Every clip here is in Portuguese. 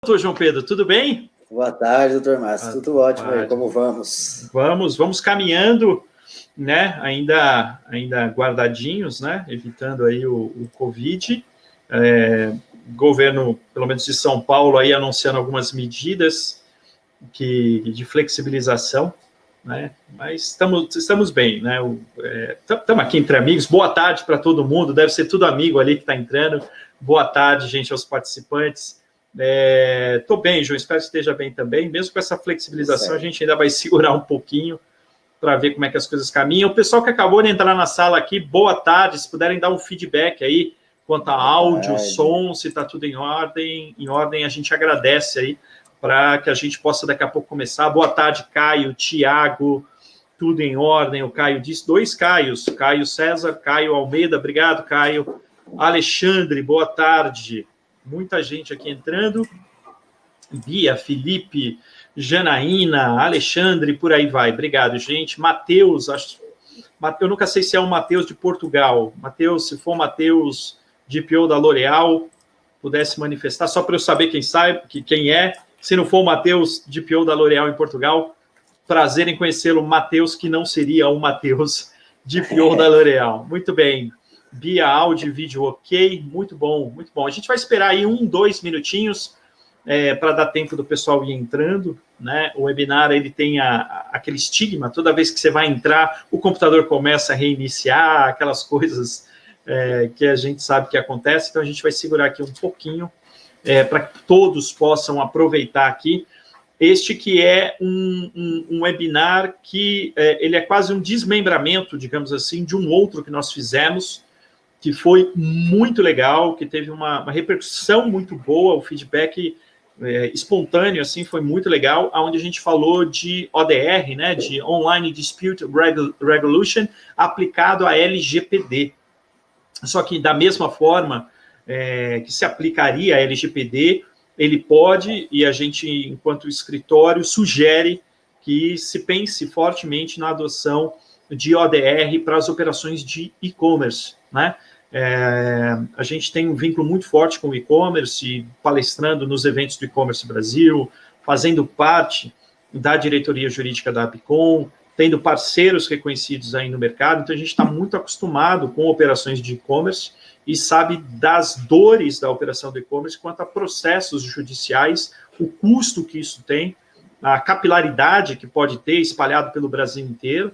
Doutor João Pedro, tudo bem? Boa tarde, doutor Márcio. Tudo ótimo aí, como vamos? Vamos caminhando, né? Ainda guardadinhos, né? Evitando aí o Covid. Governo, pelo menos de São Paulo, aí anunciando algumas medidas de flexibilização, né? Mas estamos bem, né? Estamos aqui entre amigos. Boa tarde para todo mundo. Deve ser tudo amigo ali que está entrando. Boa tarde, gente, aos participantes. Estou bem, João, espero que esteja bem também. Mesmo com essa flexibilização, a gente ainda vai segurar um pouquinho para ver como é que as coisas caminham. O pessoal que acabou de entrar na sala aqui, boa tarde, se puderem dar um feedback aí quanto a áudio, som, se está tudo em ordem, a gente agradece aí para que a gente possa daqui a pouco começar. Boa tarde, Caio, Tiago, tudo em ordem. O Caio disse, 2 Caios, Caio César, Caio Almeida, obrigado, Caio. Alexandre, boa tarde. Muita gente aqui entrando. Bia, Felipe, Janaína, Alexandre, por aí vai. Obrigado, gente. Matheus, eu nunca sei se é o Matheus de Portugal. Matheus, se for Matheus de PO da L'Oréal, pudesse manifestar, só para eu saber quem é. Se não for o Matheus de PO da L'Oréal em Portugal, prazer em conhecê-lo, Matheus, que não seria o Matheus de PO da L'Oréal. Muito bem. Bia, áudio e vídeo ok, muito bom, muito bom. A gente vai esperar aí 2 minutinhos para dar tempo do pessoal ir entrando, né? O webinar, ele tem aquele estigma, toda vez que você vai entrar, o computador começa a reiniciar, aquelas coisas que a gente sabe que acontece, então a gente vai segurar aqui um pouquinho para que todos possam aproveitar aqui. Este que é um webinar que ele é quase um desmembramento, digamos assim, de um outro que nós fizemos, que foi muito legal, que teve uma repercussão muito boa, o feedback espontâneo, assim, foi muito legal, onde a gente falou de ODR, né, de Online Dispute Resolution, aplicado a LGPD. Só que da mesma forma que se aplicaria a LGPD, ele pode, e a gente, enquanto escritório, sugere que se pense fortemente na adoção de ODR para as operações de e-commerce, né? A gente tem um vínculo muito forte com o e-commerce, palestrando nos eventos do e-commerce Brasil, fazendo parte da diretoria jurídica da Abicom, tendo parceiros reconhecidos aí no mercado, então a gente está muito acostumado com operações de e-commerce e sabe das dores da operação do e-commerce quanto a processos judiciais, o custo que isso tem, a capilaridade que pode ter espalhado pelo Brasil inteiro.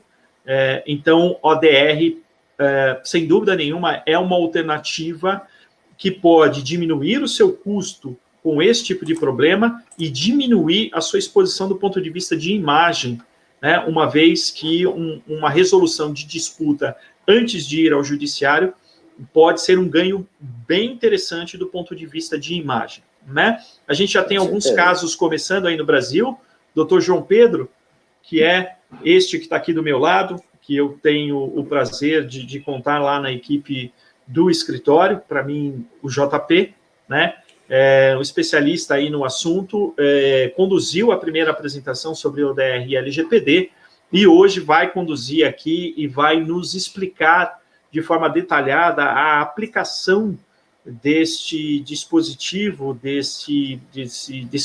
Então, ODR, sem dúvida nenhuma, é uma alternativa que pode diminuir o seu custo com esse tipo de problema e diminuir a sua exposição do ponto de vista de imagem, né? Uma vez que uma resolução de disputa antes de ir ao judiciário pode ser um ganho bem interessante do ponto de vista de imagem, né? A gente já tem alguns casos começando aí no Brasil. Doutor João Pedro, que é este que está aqui do meu lado, que eu tenho o prazer de contar lá na equipe do escritório, para mim, o JP, né? Um especialista aí no assunto, conduziu a primeira apresentação sobre o ODR e LGPD, e hoje vai conduzir aqui e vai nos explicar de forma detalhada a aplicação deste dispositivo, desse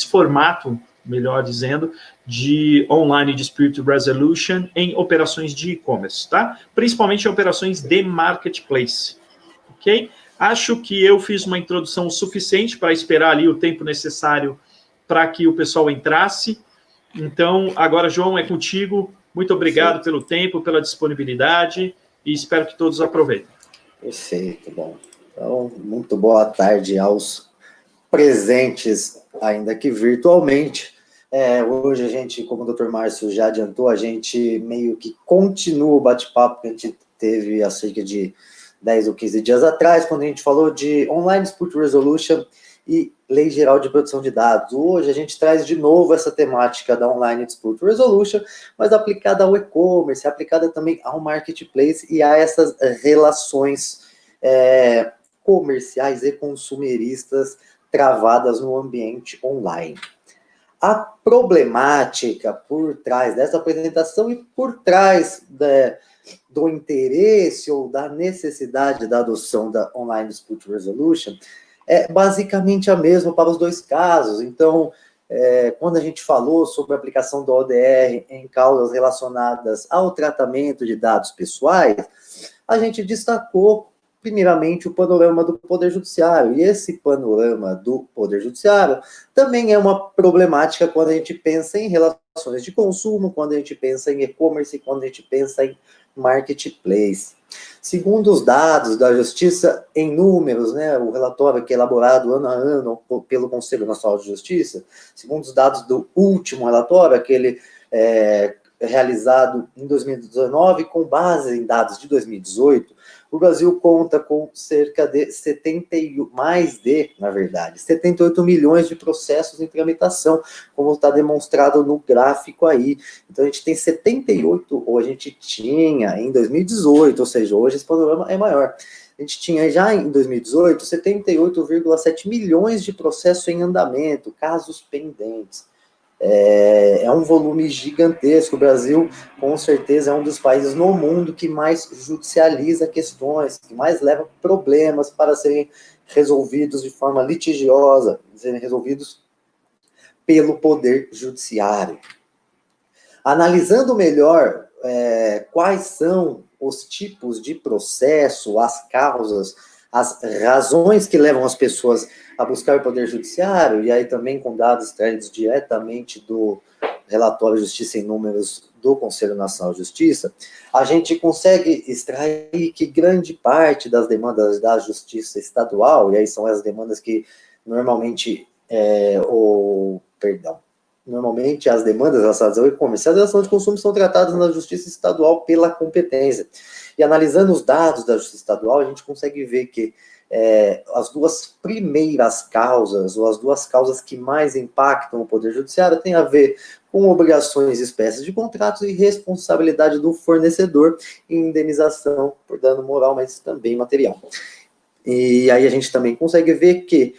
formato, melhor dizendo, de Online Dispute Resolution em operações de e-commerce, tá? Principalmente em operações de marketplace, ok? Acho que eu fiz uma introdução suficiente para esperar ali o tempo necessário para que o pessoal entrasse. Então, agora, João, é contigo. Muito obrigado pelo tempo, pela disponibilidade e espero que todos aproveitem. Perfeito, bom. Então, muito boa tarde aos presentes, ainda que virtualmente. Hoje a gente, como o Dr. Márcio já adiantou, a gente meio que continua o bate-papo que a gente teve há cerca de 10 ou 15 dias atrás, quando a gente falou de Online Dispute Resolution e Lei Geral de Proteção de Dados. Hoje a gente traz de novo essa temática da Online Dispute Resolution, mas aplicada ao e-commerce, aplicada também ao marketplace e a essas relações comerciais e consumeristas travadas no ambiente online. A problemática por trás dessa apresentação e por trás do interesse ou da necessidade da adoção da Online Dispute Resolution é basicamente a mesma para os dois casos. Então, quando a gente falou sobre a aplicação do ODR em causas relacionadas ao tratamento de dados pessoais, a gente destacou, primeiramente, o panorama do Poder Judiciário. E esse panorama do Poder Judiciário também é uma problemática quando a gente pensa em relações de consumo, quando a gente pensa em e-commerce, quando a gente pensa em marketplace. Segundo os dados da Justiça em números, né, o relatório que é elaborado ano a ano pelo Conselho Nacional de Justiça, segundo os dados do último relatório, aquele realizado em 2019, com base em dados de 2018, o Brasil conta com cerca de 78 milhões de processos em tramitação, como está demonstrado no gráfico aí. Então, a gente tem 78, ou a gente tinha em 2018, ou seja, hoje esse panorama é maior. A gente tinha já em 2018 78,7 milhões de processos em andamento, casos pendentes. É um volume gigantesco. O Brasil, com certeza, é um dos países no mundo que mais judicializa questões, que mais leva problemas para serem resolvidos de forma litigiosa, serem resolvidos pelo Poder Judiciário. Analisando melhor quais são os tipos de processo, as causas, as razões que levam as pessoas a buscar o Poder Judiciário, e aí também com dados extraídos diretamente do relatório Justiça em Números do Conselho Nacional de Justiça, a gente consegue extrair que grande parte das demandas da Justiça Estadual, e aí são as demandas que normalmente, normalmente as demandas relacionadas ao e-commerce, as relações de consumo são tratadas na Justiça Estadual pela competência. E analisando os dados da Justiça Estadual, a gente consegue ver que as duas primeiras causas, ou as duas causas que mais impactam o Poder Judiciário, tem a ver com obrigações e espécies de contratos e responsabilidade do fornecedor e indenização por dano moral, mas também material. E aí a gente também consegue ver que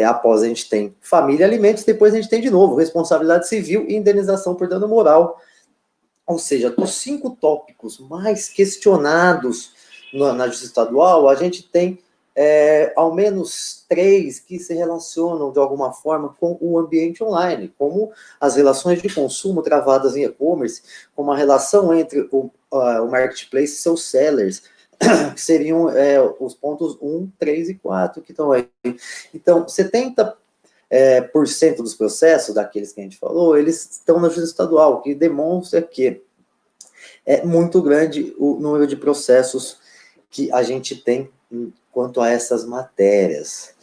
após a gente tem família e alimentos, depois a gente tem de novo responsabilidade civil e indenização por dano moral. Ou seja, dos 5 tópicos mais questionados na Justiça Estadual, a gente tem ao menos 3 que se relacionam de alguma forma com o ambiente online, como as relações de consumo travadas em e-commerce, como a relação entre o marketplace e seus sellers, que seriam os pontos 1, 3 e 4 que estão aí. Então, 70% dos processos, daqueles que a gente falou, eles estão na Justiça Estadual, o que demonstra que é muito grande o número de processos que a gente tem quanto a essas matérias.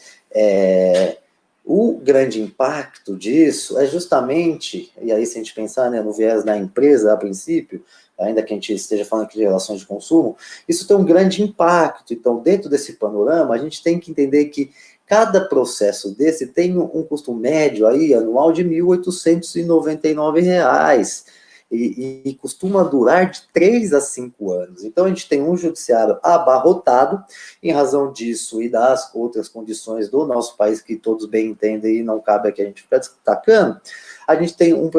O grande impacto disso é justamente, e aí se a gente pensar no viés da empresa a princípio, ainda que a gente esteja falando aqui de relações de consumo, isso tem um grande impacto. Então, dentro desse panorama, a gente tem que entender que cada processo desse tem um custo médio aí, anual de R$ 1.899, e costuma durar de 3 a 5 anos. Então, a gente tem um judiciário abarrotado, em razão disso e das outras condições do nosso país, que todos bem entendem e não cabe aqui a gente ficar destacando. A gente tem um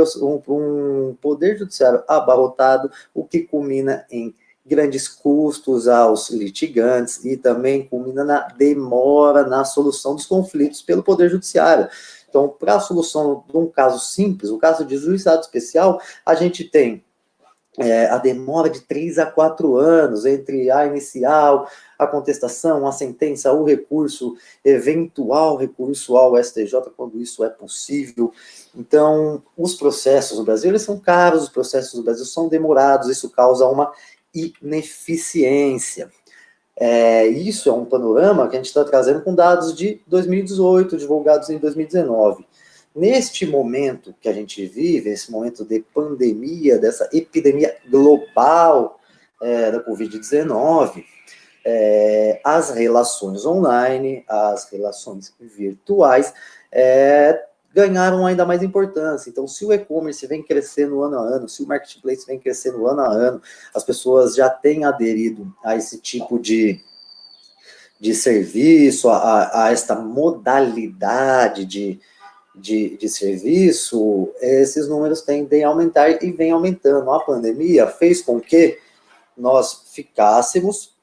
poder judiciário abarrotado, o que culmina em grandes custos aos litigantes e também culmina na demora na solução dos conflitos pelo Poder Judiciário. Então, para a solução de um caso simples, um caso de juizado especial, a gente tem a demora de 3 a 4 anos entre a inicial, a contestação, a sentença, o recurso, eventual recurso ao STJ, quando isso é possível. Então, os processos no Brasil, eles são caros, os processos no Brasil são demorados, isso causa uma ineficiência. Isso é um panorama que a gente está trazendo com dados de 2018, divulgados em 2019. Neste momento que a gente vive, esse momento de pandemia, dessa epidemia global da Covid-19, as relações online, as relações virtuais ganharam ainda mais importância. Então, se o e-commerce vem crescendo ano a ano, se o marketplace vem crescendo ano a ano, as pessoas já têm aderido a esse tipo de serviço, a esta modalidade de serviço, esses números tendem a aumentar e vem aumentando. A pandemia fez com que nós ficássemos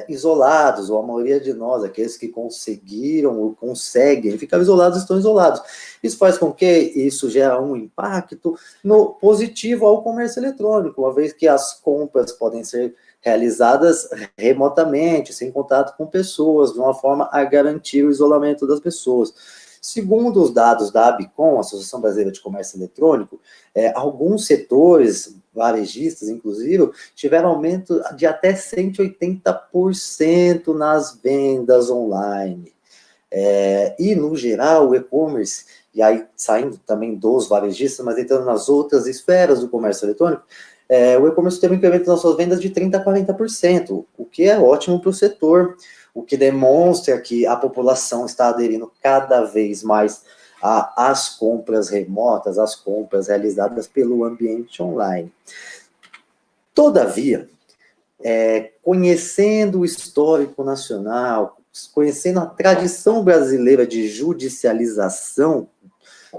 isolados, ou a maioria de nós, aqueles que conseguiram ou conseguem ficar isolados, estão isolados. Isso faz com que isso gera um impacto no positivo ao comércio eletrônico, uma vez que as compras podem ser realizadas remotamente, sem contato com pessoas, de uma forma a garantir o isolamento das pessoas. Segundo os dados da ABCOM, Associação Brasileira de Comércio Eletrônico, alguns setores, varejistas inclusive, tiveram aumento de até 180% nas vendas online. E, no geral, o e-commerce, e aí saindo também dos varejistas, mas entrando nas outras esferas do comércio eletrônico, o e-commerce teve um incremento nas suas vendas de 30% a 40%, o que é ótimo para o setor, o que demonstra que a população está aderindo cada vez mais às compras remotas, às compras realizadas pelo ambiente online. Todavia, conhecendo o histórico nacional, conhecendo a tradição brasileira de judicialização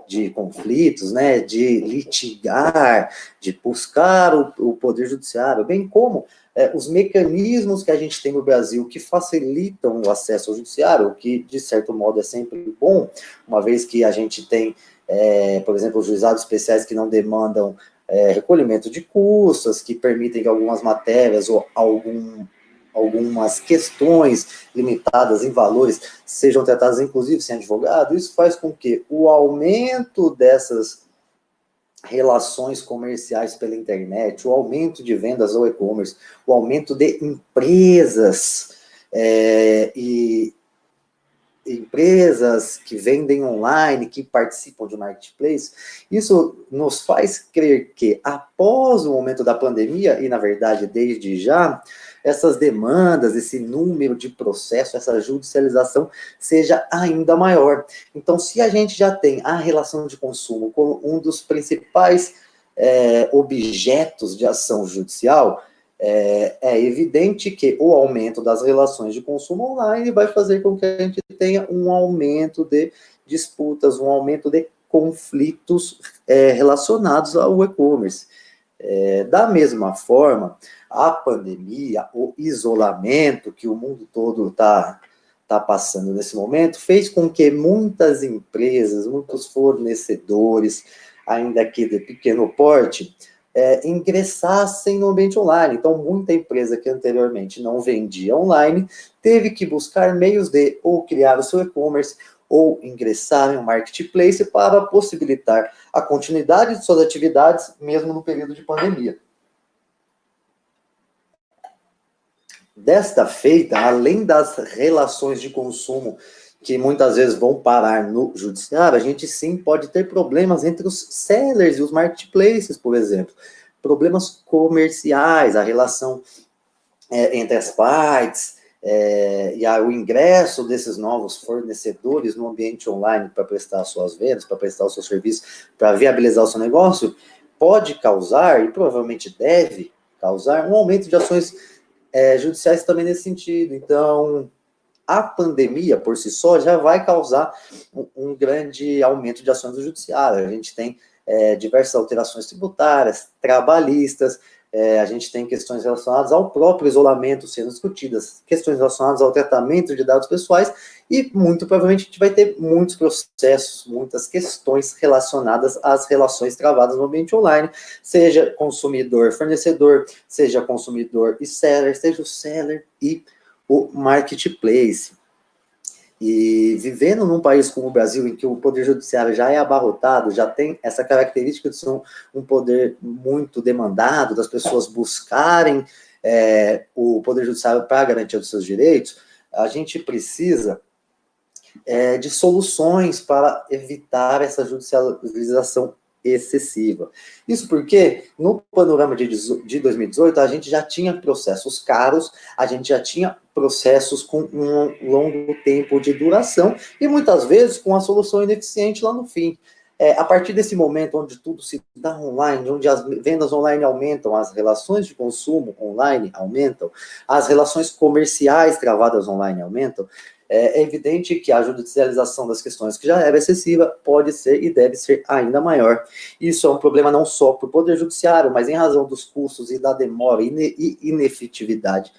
de conflitos, né, de litigar, de buscar o poder judiciário, bem como os mecanismos que a gente tem no Brasil que facilitam o acesso ao judiciário, o que, de certo modo, é sempre bom, uma vez que a gente tem, por exemplo, os juizados especiais que não demandam recolhimento de custas, que permitem que algumas matérias ou algumas questões limitadas em valores sejam tratadas, inclusive, sem advogado. Isso faz com que o aumento dessas relações comerciais pela internet, o aumento de vendas ao e-commerce, o aumento de empresas e empresas que vendem online, que participam de marketplace, isso nos faz crer que após o momento da pandemia, e na verdade desde já, essas demandas, esse número de processos, essa judicialização seja ainda maior. Então, se a gente já tem a relação de consumo como um dos principais objetos de ação judicial, é evidente que o aumento das relações de consumo online vai fazer com que a gente tenha um aumento de disputas, um aumento de conflitos relacionados ao e-commerce. Da mesma forma, a pandemia, o isolamento que o mundo todo está passando nesse momento, fez com que muitas empresas, muitos fornecedores, ainda que de pequeno porte, ingressassem no ambiente online. Então, muita empresa que anteriormente não vendia online, teve que buscar meios de ou criar o seu e-commerce, ou ingressar em um marketplace para possibilitar a continuidade de suas atividades, mesmo no período de pandemia. Desta feita, além das relações de consumo que muitas vezes vão parar no judiciário, a gente sim pode ter problemas entre os sellers e os marketplaces, por exemplo. Problemas comerciais, a relação entre as partes, e o ingresso desses novos fornecedores no ambiente online para prestar suas vendas, para prestar o seu serviço, para viabilizar o seu negócio, pode causar, e provavelmente deve causar, um aumento de ações judiciais também nesse sentido. Então, a pandemia, por si só, já vai causar um grande aumento de ações do judiciário. A gente tem diversas alterações tributárias, trabalhistas, a gente tem questões relacionadas ao próprio isolamento sendo discutidas, questões relacionadas ao tratamento de dados pessoais, e muito provavelmente a gente vai ter muitos processos, muitas questões relacionadas às relações travadas no ambiente online, seja consumidor-fornecedor, seja consumidor e seller, seja o seller e o marketplace. E vivendo num país como o Brasil, em que o poder judiciário já é abarrotado, já tem essa característica de ser um poder muito demandado, das pessoas buscarem o poder judiciário para garantir os seus direitos, a gente precisa de soluções para evitar essa judicialização excessiva. Isso porque, no panorama de 2018, a gente já tinha processos caros, a gente já tinha processos com um longo tempo de duração, e muitas vezes com a solução ineficiente lá no fim. A partir desse momento onde tudo se dá online, onde as vendas online aumentam, as relações de consumo online aumentam, as relações comerciais travadas online aumentam, é evidente que a judicialização das questões, que já era excessiva, pode ser e deve ser ainda maior. Isso é um problema não só para o Poder Judiciário, mas em razão dos custos e da demora e inefetividade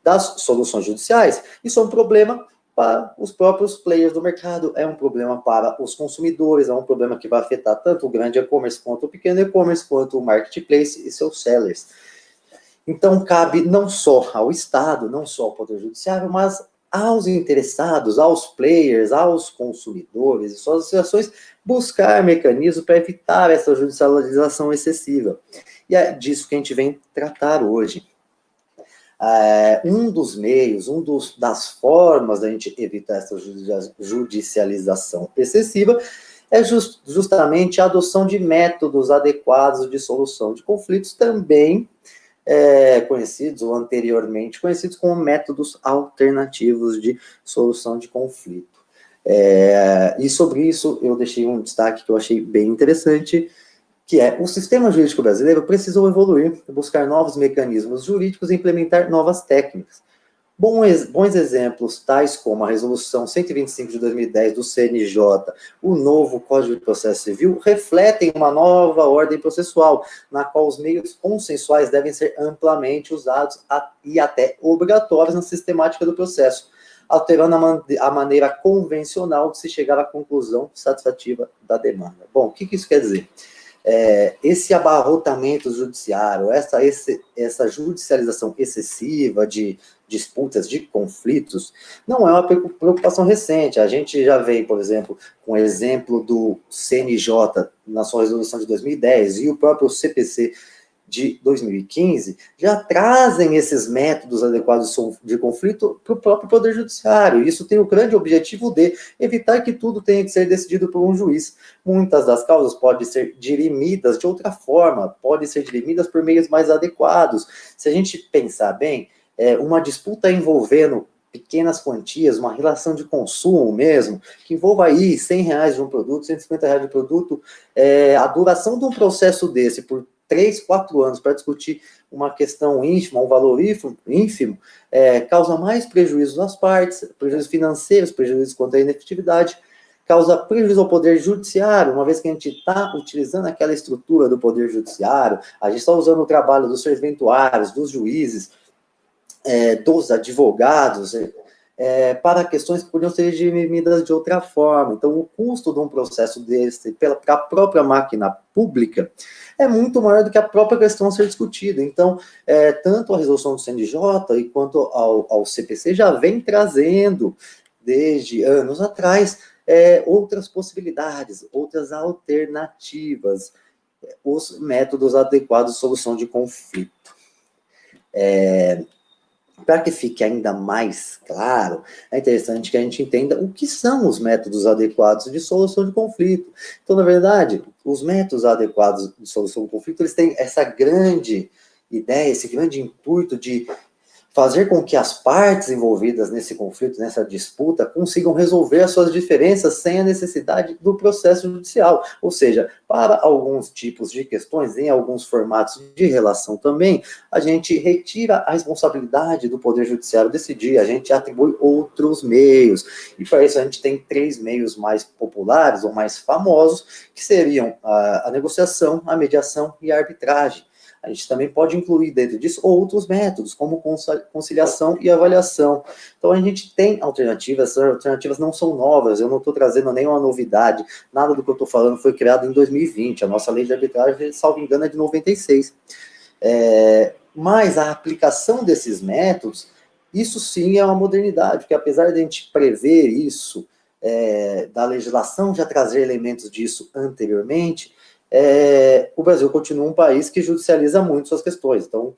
das soluções judiciais, isso é um problema para os próprios players do mercado, é um problema para os consumidores, é um problema que vai afetar tanto o grande e-commerce quanto o pequeno e-commerce, quanto o marketplace e seus sellers. Então, cabe não só ao Estado, não só ao Poder Judiciário, mas aos interessados, aos players, aos consumidores e suas associações, buscar mecanismos para evitar essa judicialização excessiva. E é disso que a gente vem tratar hoje. Um dos meios, das formas da gente evitar essa judicialização excessiva é justamente a adoção de métodos adequados de solução de conflitos, também conhecidos, ou anteriormente conhecidos como métodos alternativos de solução de conflito. E sobre isso eu deixei um destaque que eu achei bem interessante, que é: o sistema jurídico brasileiro precisou evoluir, buscar novos mecanismos jurídicos e implementar novas técnicas. Bons exemplos, tais como a Resolução 125 de 2010 do CNJ, o novo Código de Processo Civil, refletem uma nova ordem processual, na qual os meios consensuais devem ser amplamente usados e até obrigatórios na sistemática do processo, alterando a maneira convencional de se chegar à conclusão satisfativa da demanda. Bom, o que isso quer dizer? Esse abarrotamento judiciário, essa judicialização excessiva de disputas, de conflitos, não é uma preocupação recente. A gente já vem, por exemplo, com o exemplo do CNJ na sua resolução de 2010 e o próprio CPC de 2015, já trazem esses métodos adequados de conflito para o próprio Poder Judiciário. Isso tem o grande objetivo de evitar que tudo tenha que ser decidido por um juiz. Muitas das causas podem ser dirimidas de outra forma, podem ser dirimidas por meios mais adequados. Se a gente pensar bem, uma disputa envolvendo pequenas quantias, uma relação de consumo mesmo, que envolva aí R$100 de um produto, R$150 de um produto, a duração de um processo desse por 3, 4 anos para discutir uma questão ínfima, um valor ínfimo, causa mais prejuízo às partes, prejuízos financeiros, prejuízo contra a inefetividade, causa prejuízo ao Poder Judiciário, uma vez que a gente está utilizando aquela estrutura do Poder Judiciário, a gente está usando o trabalho dos serventuários, dos juízes, dos advogados, para questões que podiam ser dirimidas de outra forma. Então, o custo de um processo desse para a própria máquina pública é muito maior do que a própria questão a ser discutida. Então, tanto a resolução do CNJ e quanto ao CPC já vem trazendo, desde anos atrás, outras possibilidades, outras alternativas, os métodos adequados de solução de conflito. Para que fique ainda mais claro, é interessante que a gente entenda o que são os métodos adequados de solução de conflito. Então, na verdade, os métodos adequados de solução de conflito, eles têm essa grande ideia, esse grande intuito de fazer com que as partes envolvidas nesse conflito, nessa disputa, consigam resolver as suas diferenças sem a necessidade do processo judicial. Ou seja, para alguns tipos de questões, em alguns formatos de relação também, a gente retira a responsabilidade do Poder Judiciário decidir, a gente atribui outros meios. E para isso a gente tem 3 meios mais populares ou mais famosos, que seriam a negociação, a mediação e a arbitragem. A gente também pode incluir dentro disso outros métodos, como conciliação e avaliação. Então, a gente tem alternativas, essas alternativas não são novas, eu não estou trazendo nenhuma novidade, nada do que eu estou falando foi criado em 2020, a nossa lei de arbitragem, salvo engano, é de 96. Mas a aplicação desses métodos, isso sim é uma modernidade, porque apesar de a gente prever isso, da legislação já trazer elementos disso anteriormente, o Brasil continua um país que judicializa muito suas questões. Então,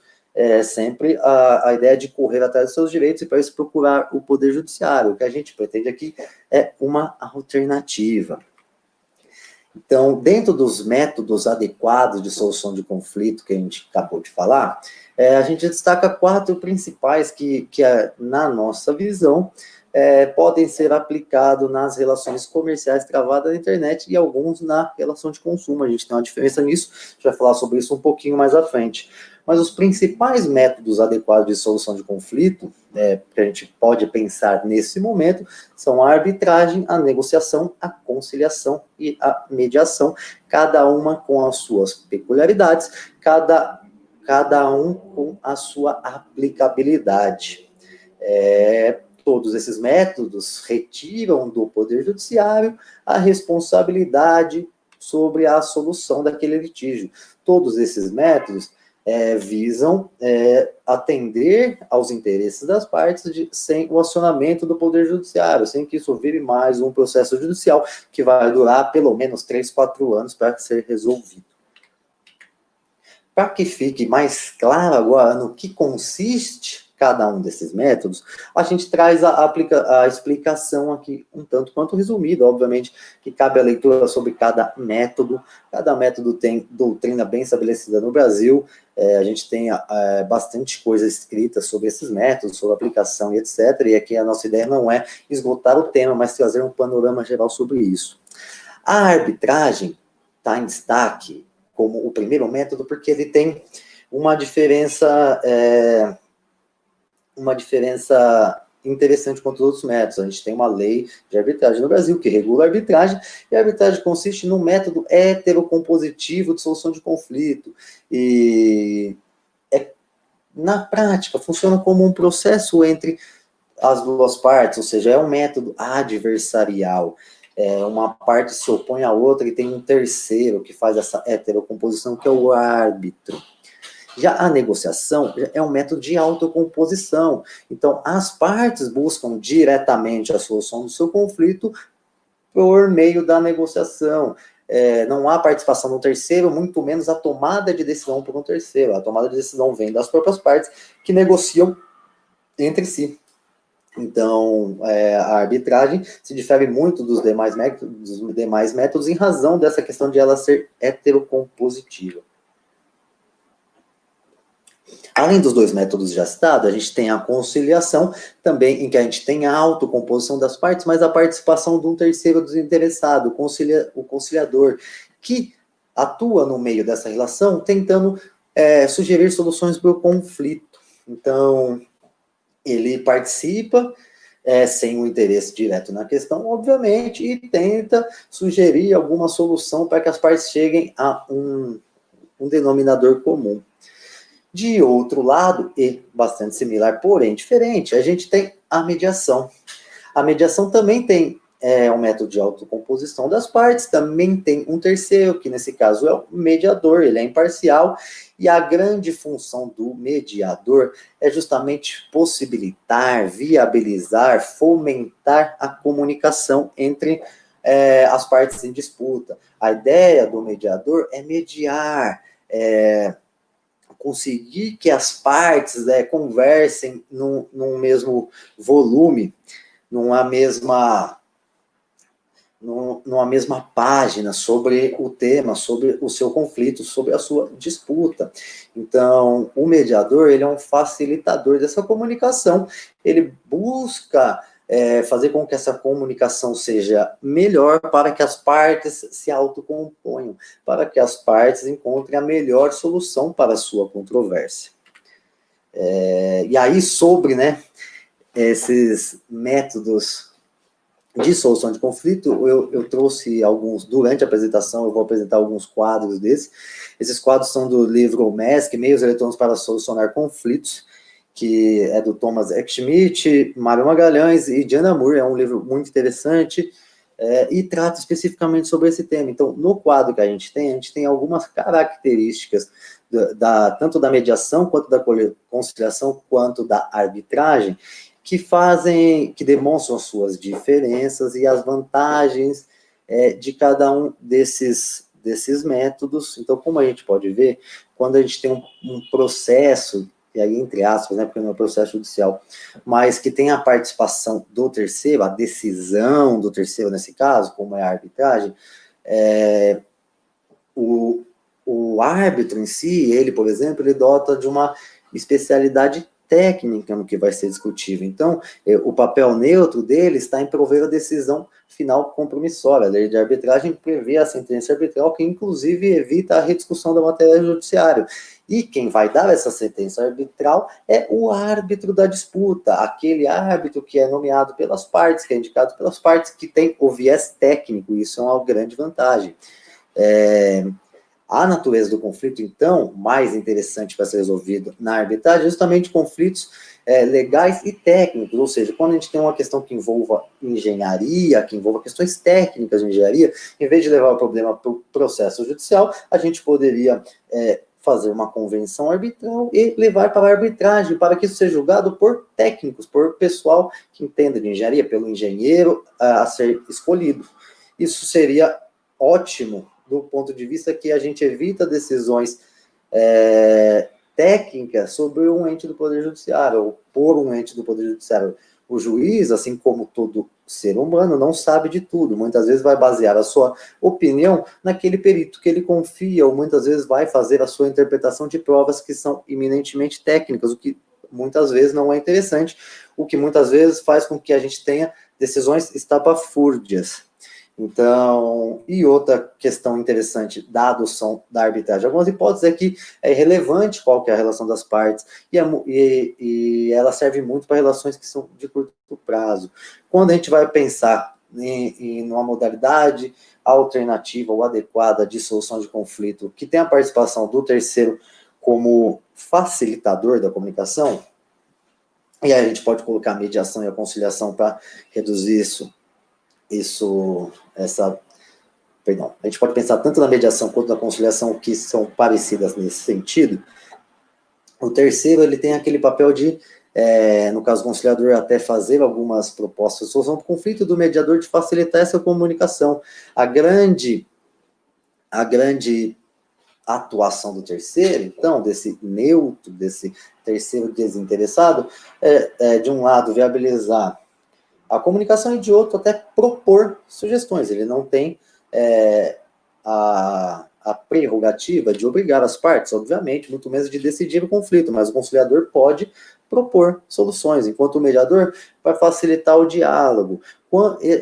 sempre a ideia de correr atrás dos seus direitos e para isso procurar o Poder Judiciário. O que a gente pretende aqui é uma alternativa. Então, dentro dos métodos adequados de solução de conflito que a gente acabou de falar, a gente destaca 4 principais que na nossa visão, podem ser aplicados nas relações comerciais travadas na internet e alguns na relação de consumo. A gente tem uma diferença nisso, a gente vai falar sobre isso um pouquinho mais à frente. Mas os principais métodos adequados de solução de conflito, que a gente pode pensar nesse momento, são a arbitragem, a negociação, a conciliação e a mediação, cada uma com as suas peculiaridades, cada um com a sua aplicabilidade. Todos esses métodos retiram do Poder Judiciário a responsabilidade sobre a solução daquele litígio. Todos esses métodos visam atender aos interesses das partes sem o acionamento do Poder Judiciário, sem que isso vire mais um processo judicial que vai durar pelo menos 3, 4 anos para ser resolvido. Para que fique mais claro agora no que consiste cada um desses métodos, a gente traz a explicação aqui um tanto quanto resumida, obviamente que cabe a leitura sobre cada método tem doutrina bem estabelecida no Brasil, a gente tem bastante coisa escrita sobre esses métodos, sobre aplicação e etc, e aqui a nossa ideia não é esgotar o tema, mas trazer um panorama geral sobre isso. A arbitragem está em destaque como o primeiro método, porque ele tem uma diferença interessante contra os outros métodos. A gente tem uma lei de arbitragem no Brasil que regula a arbitragem, e a arbitragem consiste num método heterocompositivo de solução de conflito, e na prática funciona como um processo entre as duas partes, ou seja, é um método adversarial. Uma parte se opõe à outra e tem um terceiro que faz essa heterocomposição, que é o árbitro. Já a negociação é um método de autocomposição. Então, as partes buscam diretamente a solução do seu conflito por meio da negociação. Não há participação do terceiro, muito menos a tomada de decisão por um terceiro. A tomada de decisão vem das próprias partes que negociam entre si. Então, a arbitragem se difere muito dos demais métodos em razão dessa questão de ela ser heterocompositiva. Além dos dois métodos já citados, a gente tem a conciliação, também em que a gente tem a autocomposição das partes, mas a participação de um terceiro desinteressado, o conciliador, que atua no meio dessa relação, tentando sugerir soluções para o conflito. Então, ele participa sem um interesse direto na questão, obviamente, e tenta sugerir alguma solução para que as partes cheguem a um denominador comum. De outro lado, e bastante similar, porém diferente, a gente tem a mediação. A mediação também tem um método de autocomposição das partes, também tem um terceiro, que nesse caso é o mediador, ele é imparcial, e a grande função do mediador é justamente possibilitar, viabilizar, fomentar a comunicação entre as partes em disputa. A ideia do mediador é mediar, conseguir que as partes conversem num mesmo volume, numa mesma página sobre o tema, sobre o seu conflito, sobre a sua disputa. Então, o mediador, ele é um facilitador dessa comunicação, ele busca fazer com que essa comunicação seja melhor para que as partes se autocomponham, para que as partes encontrem a melhor solução para a sua controvérsia. E aí, sobre esses métodos de solução de conflito, eu trouxe alguns, durante a apresentação, eu vou apresentar alguns quadros desses. Esses quadros são do livro MESC, Meios Eletrônicos para Solucionar Conflitos, que é do Thomas Schmidt, Mário Magalhães e Diana Moore. É um livro muito interessante e trata especificamente sobre esse tema. Então, no quadro que a gente tem algumas características tanto da mediação, quanto da conciliação, quanto da arbitragem, que demonstram as suas diferenças e as vantagens de cada um desses métodos. Então, como a gente pode ver, quando a gente tem um processo, e aí entre aspas, porque não é um processo judicial, mas que tem a participação do terceiro, a decisão do terceiro nesse caso, como é a arbitragem, o árbitro em si, ele, por exemplo, ele dota de uma especialidade técnica no que vai ser discutível. Então, o papel neutro dele está em prover a decisão final compromissória. A lei de arbitragem prevê a sentença arbitral, que inclusive evita a rediscussão da matéria judiciária. E quem vai dar essa sentença arbitral é o árbitro da disputa, aquele árbitro que é nomeado pelas partes, que é indicado pelas partes, que tem o viés técnico. Isso é uma grande vantagem. A natureza do conflito, então, mais interessante para ser resolvido na arbitragem é justamente conflitos legais e técnicos, ou seja, quando a gente tem uma questão que envolva engenharia, que envolva questões técnicas de engenharia, em vez de levar o problema para o processo judicial, a gente poderia fazer uma convenção arbitral e levar para a arbitragem, para que isso seja julgado por técnicos, por pessoal que entenda de engenharia, pelo engenheiro a ser escolhido. Isso seria ótimo do ponto de vista que a gente evita decisões técnicas sobre um ente do Poder Judiciário, ou por um ente do Poder Judiciário. O juiz, assim como todo ser humano, não sabe de tudo. Muitas vezes vai basear a sua opinião naquele perito que ele confia, ou muitas vezes vai fazer a sua interpretação de provas que são eminentemente técnicas, o que muitas vezes não é interessante, o que muitas vezes faz com que a gente tenha decisões estapafúrdias. Então, e outra questão interessante da adoção da arbitragem, algumas hipóteses é que é irrelevante qual que é a relação das partes, e ela serve muito para relações que são de curto prazo. Quando a gente vai pensar em uma modalidade alternativa ou adequada de solução de conflito, que tem a participação do terceiro como facilitador da comunicação, e aí a gente pode colocar a mediação e a conciliação para reduzir a gente pode pensar tanto na mediação quanto na conciliação, que são parecidas nesse sentido. O terceiro, ele tem aquele papel de, no caso do conciliador, até fazer algumas propostas de solução do conflito, do mediador de facilitar essa comunicação. A grande atuação do terceiro, então, desse neutro, desse terceiro desinteressado, de um lado, viabilizar a comunicação, e de outro até propor sugestões. Ele não tem a prerrogativa de obrigar as partes, obviamente, muito menos de decidir o conflito, mas o conciliador pode propor soluções, enquanto o mediador vai facilitar o diálogo.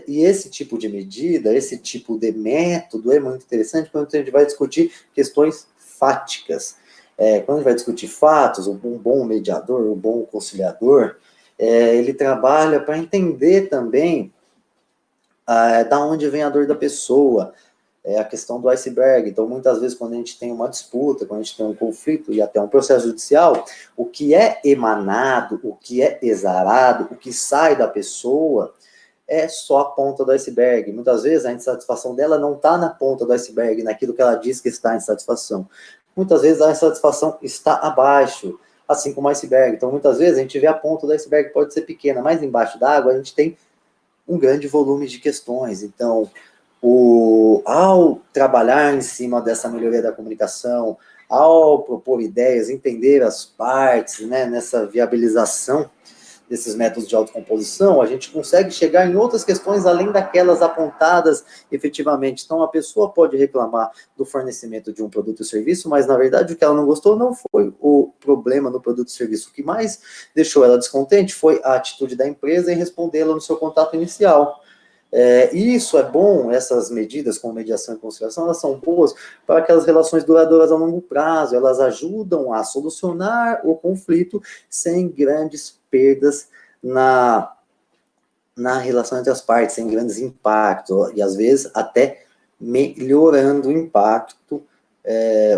E esse tipo de medida, esse tipo de método é muito interessante quando a gente vai discutir questões fáticas. Quando a gente vai discutir fatos, um bom mediador, um bom conciliador, ele trabalha para entender também da onde vem a dor da pessoa, a questão do iceberg. Então, muitas vezes, quando a gente tem uma disputa, quando a gente tem um conflito e até um processo judicial, o que é emanado, o que é exarado, o que sai da pessoa é só a ponta do iceberg. Muitas vezes, a insatisfação dela não está na ponta do iceberg, naquilo que ela diz que está em satisfação. Muitas vezes, a insatisfação está abaixo, assim como o iceberg. Então, muitas vezes, a gente vê a ponta do iceberg, pode ser pequena, mas embaixo d'água a gente tem um grande volume de questões. Então, ao trabalhar em cima dessa melhoria da comunicação, ao propor ideias, entender as partes, né, nessa viabilização desses métodos de autocomposição, a gente consegue chegar em outras questões além daquelas apontadas efetivamente. Então, a pessoa pode reclamar do fornecimento de um produto ou serviço, mas, na verdade, o que ela não gostou não foi o problema no produto ou serviço. O que mais deixou ela descontente foi a atitude da empresa em respondê-la no seu contato inicial. E isso é bom, essas medidas como mediação e conciliação, elas são boas para aquelas relações duradouras a longo prazo, elas ajudam a solucionar o conflito sem grandes perdas na relação entre as partes, sem grandes impactos, e às vezes até melhorando o impacto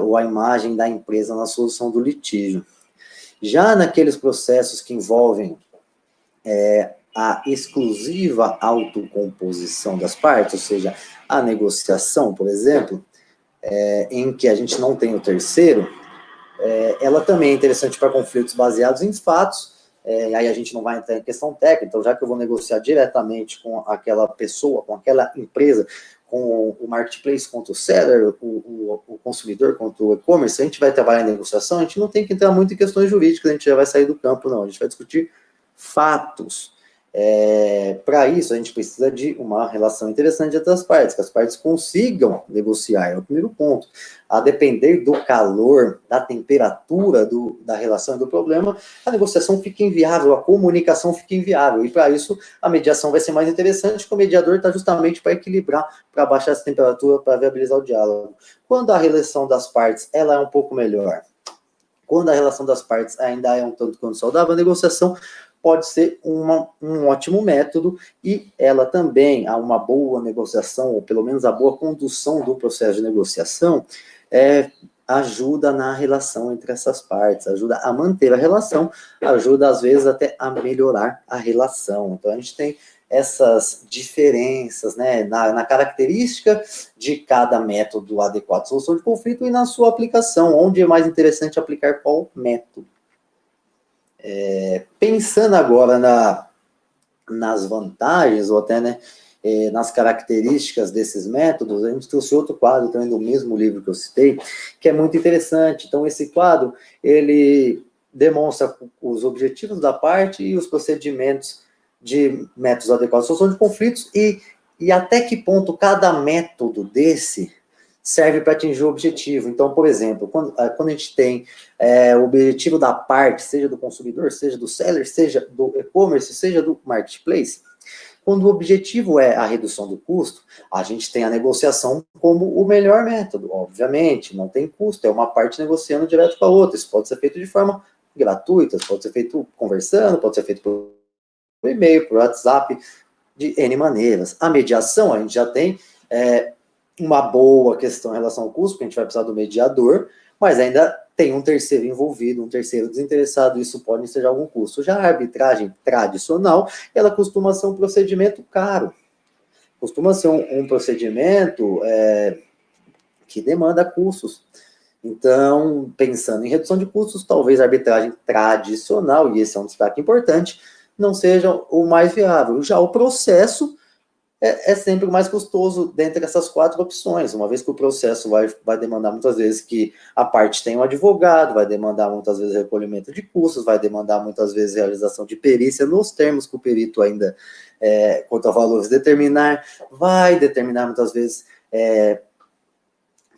ou a imagem da empresa na solução do litígio. Já naqueles processos que envolvem a exclusiva autocomposição das partes, ou seja, a negociação, por exemplo, em que a gente não tem o terceiro, ela também é interessante para conflitos baseados em fatos, aí a gente não vai entrar em questão técnica, então já que eu vou negociar diretamente com aquela pessoa, com aquela empresa, com o marketplace contra o seller, o consumidor contra o e-commerce, a gente vai trabalhar em negociação, a gente não tem que entrar muito em questões jurídicas, a gente já vai sair do campo, não, a gente vai discutir fatos. Para isso, a gente precisa de uma relação interessante entre as partes, que as partes consigam negociar, é o primeiro ponto. A depender do calor, da temperatura da relação e do problema, a negociação fica inviável, a comunicação fica inviável, e para isso a mediação vai ser mais interessante, porque o mediador está justamente para equilibrar, para baixar essa temperatura, para viabilizar o diálogo. Quando a relação das partes ela é um pouco melhor, quando a relação das partes ainda é um tanto quanto saudável, a negociação pode ser um ótimo método, e ela também, uma boa negociação, ou pelo menos a boa condução do processo de negociação, ajuda na relação entre essas partes, ajuda a manter a relação, ajuda às vezes até a melhorar a relação. Então a gente tem essas diferenças, né, na característica de cada método adequado de solução de conflito e na sua aplicação, onde é mais interessante aplicar qual método. Pensando agora nas vantagens, ou até, né, nas características desses métodos, a gente trouxe outro quadro também do mesmo livro que eu citei, que é muito interessante. Então, esse quadro, ele demonstra os objetivos da parte e os procedimentos de métodos adequados de solução de conflitos e até que ponto cada método desse serve para atingir o objetivo. Então, por exemplo, quando a gente tem o objetivo da parte, seja do consumidor, seja do seller, seja do e-commerce, seja do marketplace, quando o objetivo é a redução do custo, a gente tem a negociação como o melhor método. Obviamente, não tem custo, é uma parte negociando direto com a outra. Isso pode ser feito de forma gratuita, pode ser feito conversando, pode ser feito por e-mail, por WhatsApp, de N maneiras. A mediação, a gente já tem uma boa questão em relação ao custo, porque a gente vai precisar do mediador, mas ainda tem um terceiro envolvido, um terceiro desinteressado, isso pode ensejar algum custo. Já a arbitragem tradicional, ela costuma ser um procedimento caro. Costuma ser um procedimento que demanda custos. Então, pensando em redução de custos, talvez a arbitragem tradicional, e esse é um destaque importante, não seja o mais viável. Já o processo é sempre o mais custoso dentre essas 4 opções, uma vez que o processo vai demandar muitas vezes que a parte tenha um advogado, vai demandar muitas vezes recolhimento de custos, vai demandar muitas vezes realização de perícia nos termos que o perito ainda, quanto a valores, vai determinar muitas vezes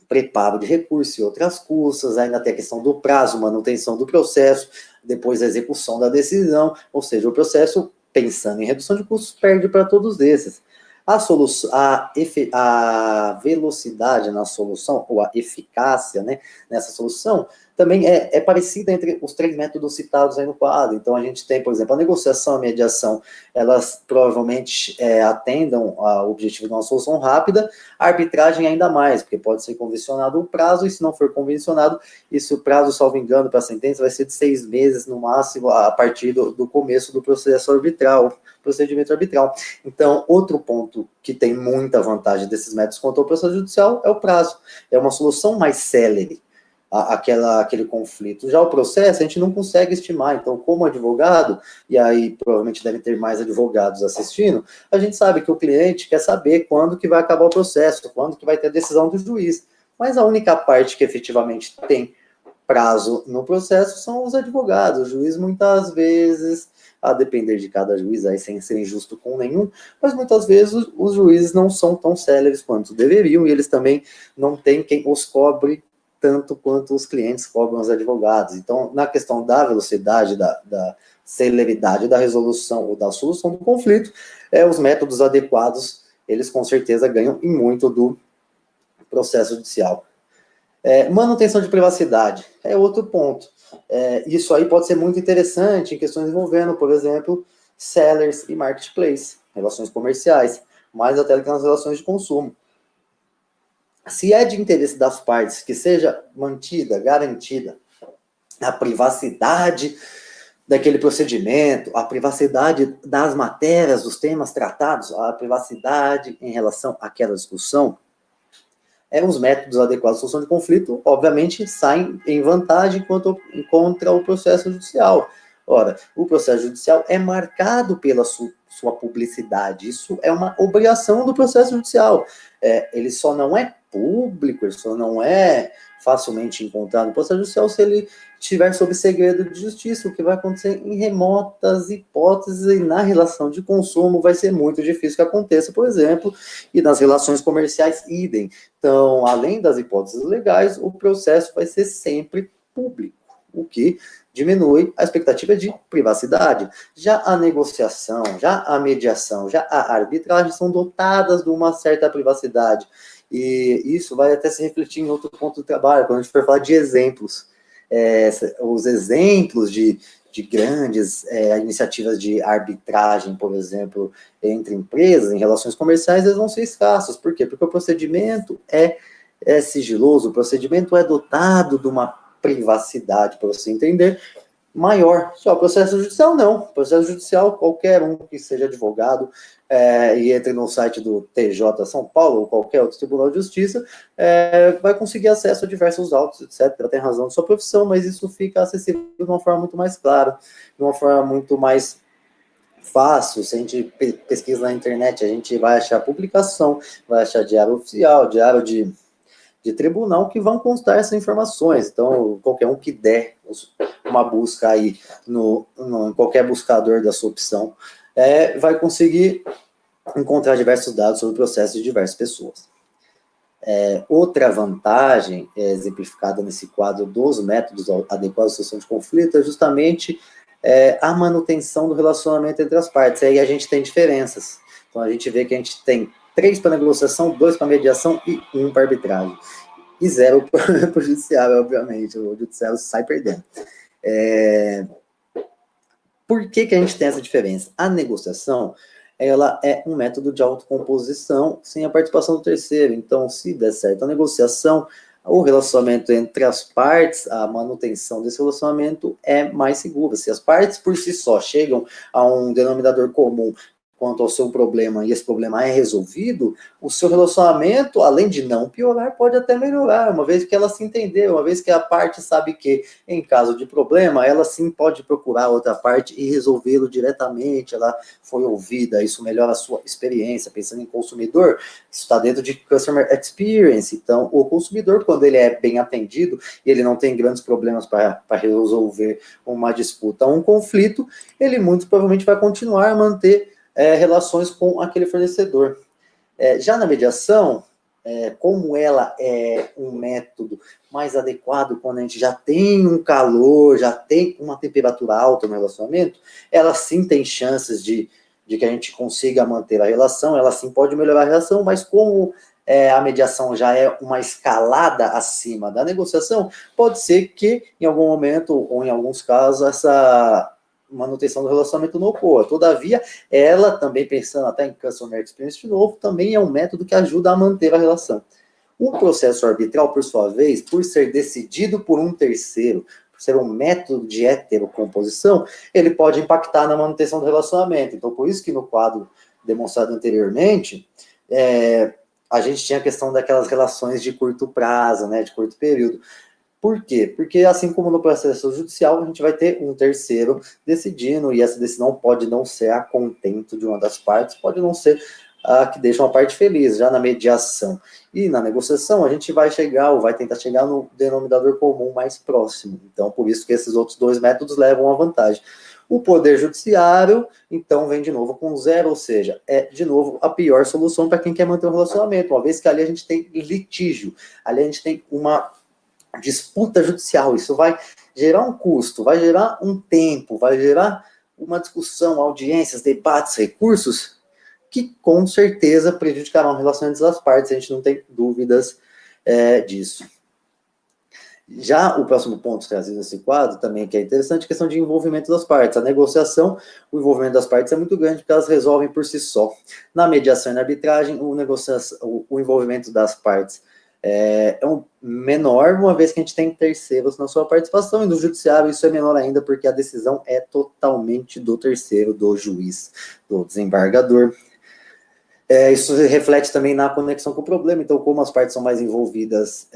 preparo de recurso e outras custas, ainda tem a questão do prazo, manutenção do processo, depois a execução da decisão, ou seja, o processo, pensando em redução de custos, perde para todos esses. A velocidade na solução, ou a eficácia, né, nessa solução, também é parecida entre os 3 métodos citados aí no quadro. Então, a gente tem, por exemplo, a negociação e a mediação, elas provavelmente atendam ao objetivo de uma solução rápida, a arbitragem ainda mais, porque pode ser convencionado o prazo, e se não for convencionado, o prazo, salvo engano, para a sentença vai ser de 6 meses, no máximo, a partir do começo do processo arbitral, procedimento arbitral. Então, outro ponto que tem muita vantagem desses métodos contra o processo judicial é o prazo. É uma solução mais célere aquele conflito. Já o processo, a gente não consegue estimar. Então, como advogado, e aí provavelmente deve ter mais advogados assistindo, a gente sabe que o cliente quer saber quando que vai acabar o processo, quando que vai ter a decisão do juiz. Mas a única parte que efetivamente tem prazo no processo são os advogados. O juiz, muitas vezes, a depender de cada juiz, aí sem ser injusto com nenhum, mas muitas vezes os juízes não são tão céleres quanto deveriam, e eles também não têm quem os cobre tanto quanto os clientes cobram os advogados. Então, na questão da velocidade, da celeridade da resolução ou da solução do conflito, os métodos adequados, eles com certeza ganham em muito do processo judicial. Manutenção de privacidade é outro ponto. Isso aí pode ser muito interessante em questões envolvendo, por exemplo, sellers e marketplace, relações comerciais, mais até que nas relações de consumo. Se é de interesse das partes que seja mantida, garantida, a privacidade daquele procedimento, a privacidade das matérias, dos temas tratados, a privacidade em relação àquela discussão, os métodos adequados de solução de conflito, obviamente, saem em vantagem contra o processo judicial. Ora, o processo judicial é marcado pela sua publicidade. Isso é uma obrigação do processo judicial. Ele só não é público, ele só não é facilmente encontrado no processo judicial se ele estiver sob segredo de justiça, o que vai acontecer em remotas hipóteses, e na relação de consumo vai ser muito difícil que aconteça, por exemplo, e nas relações comerciais, idem. Então, além das hipóteses legais, o processo vai ser sempre público, o que diminui a expectativa de privacidade. Já a negociação, já a mediação, já a arbitragem são dotadas de uma certa privacidade, e isso vai até se refletir em outro ponto do trabalho, quando a gente for falar de exemplos. Os exemplos de grandes iniciativas de arbitragem, por exemplo, entre empresas, em relações comerciais, eles vão ser escassos. Por quê? Porque o procedimento é é sigiloso, o procedimento é dotado de uma privacidade, para você entender, maior. Só o processo judicial não. O processo judicial, qualquer um que seja advogado e entre no site do TJ São Paulo ou qualquer outro Tribunal de Justiça, vai conseguir acesso a diversos autos, etc. Tem razão de sua profissão, mas isso fica acessível de uma forma muito mais clara, de uma forma muito mais fácil. Se a gente pesquisa na internet, a gente vai achar publicação, vai achar diário oficial, diário de tribunal, que vão constar essas informações. Então, qualquer um que der uma busca aí em qualquer buscador da sua opção, vai conseguir encontrar diversos dados sobre o processo de diversas pessoas. Outra vantagem exemplificada nesse quadro dos métodos adequados à solução de conflito é justamente a manutenção do relacionamento entre as partes. Aí a gente tem diferenças. Então, a gente vê que a gente tem 3 para negociação, 2 para mediação e 1 para arbitragem. E 0 para o judiciário, obviamente. O judiciário sai perdendo. Por que a gente tem essa diferença? A negociação, ela é um método de autocomposição sem a participação do terceiro. Então, se der certo a negociação, o relacionamento entre as partes, a manutenção desse relacionamento é mais segura. Se as partes por si só chegam a um denominador comum quanto ao seu problema, e esse problema é resolvido, o seu relacionamento, além de não piorar, pode até melhorar, uma vez que ela se entendeu, uma vez que a parte sabe que, em caso de problema, ela sim pode procurar outra parte e resolvê-lo diretamente, ela foi ouvida, isso melhora a sua experiência. Pensando em consumidor, isso está dentro de Customer Experience. Então, o consumidor, quando ele é bem atendido, e ele não tem grandes problemas para resolver uma disputa, um conflito, ele muito provavelmente vai continuar a manter relações com aquele fornecedor. Já na mediação, como ela é um método mais adequado quando a gente já tem um calor, já tem uma temperatura alta no relacionamento, ela sim tem chances de que a gente consiga manter a relação, ela sim pode melhorar a relação, mas como a mediação já é uma escalada acima da negociação, pode ser que em algum momento, ou em alguns casos, essa manutenção do relacionamento não ocorra. Todavia, ela também, pensando até em Customer Experience de novo, também é um método que ajuda a manter a relação. O processo arbitral, por sua vez, por ser decidido por um terceiro, por ser um método de heterocomposição, ele pode impactar na manutenção do relacionamento. Então, por isso que no quadro demonstrado anteriormente, a gente tinha a questão daquelas relações de curto prazo, né, de curto período. Por quê? Porque, assim como no processo judicial, a gente vai ter um terceiro decidindo, e essa decisão pode não ser a contento de uma das partes, pode não ser a que deixa uma parte feliz. Já na mediação e na negociação, a gente vai chegar, ou vai tentar chegar no denominador comum mais próximo. Então, por isso que esses outros 2 métodos levam a vantagem. O poder judiciário, então, vem de novo com 0, ou seja, de novo, a pior solução para quem quer manter um relacionamento, uma vez que ali a gente tem litígio, ali a gente tem uma disputa judicial. Isso vai gerar um custo, vai gerar um tempo, vai gerar uma discussão, audiências, debates, recursos, que com certeza prejudicarão o relacionamento das partes, a gente não tem dúvidas disso. Já o próximo ponto trazido nesse quadro, também que é interessante, a questão de envolvimento das partes. A negociação, o envolvimento das partes é muito grande, porque elas resolvem por si só. Na mediação e na arbitragem, o envolvimento das partes é um menor, uma vez que a gente tem terceiros na sua participação, e no judiciário isso é menor ainda, porque a decisão é totalmente do terceiro, do juiz, do desembargador. Isso reflete também na conexão com o problema. Então, como as partes são mais envolvidas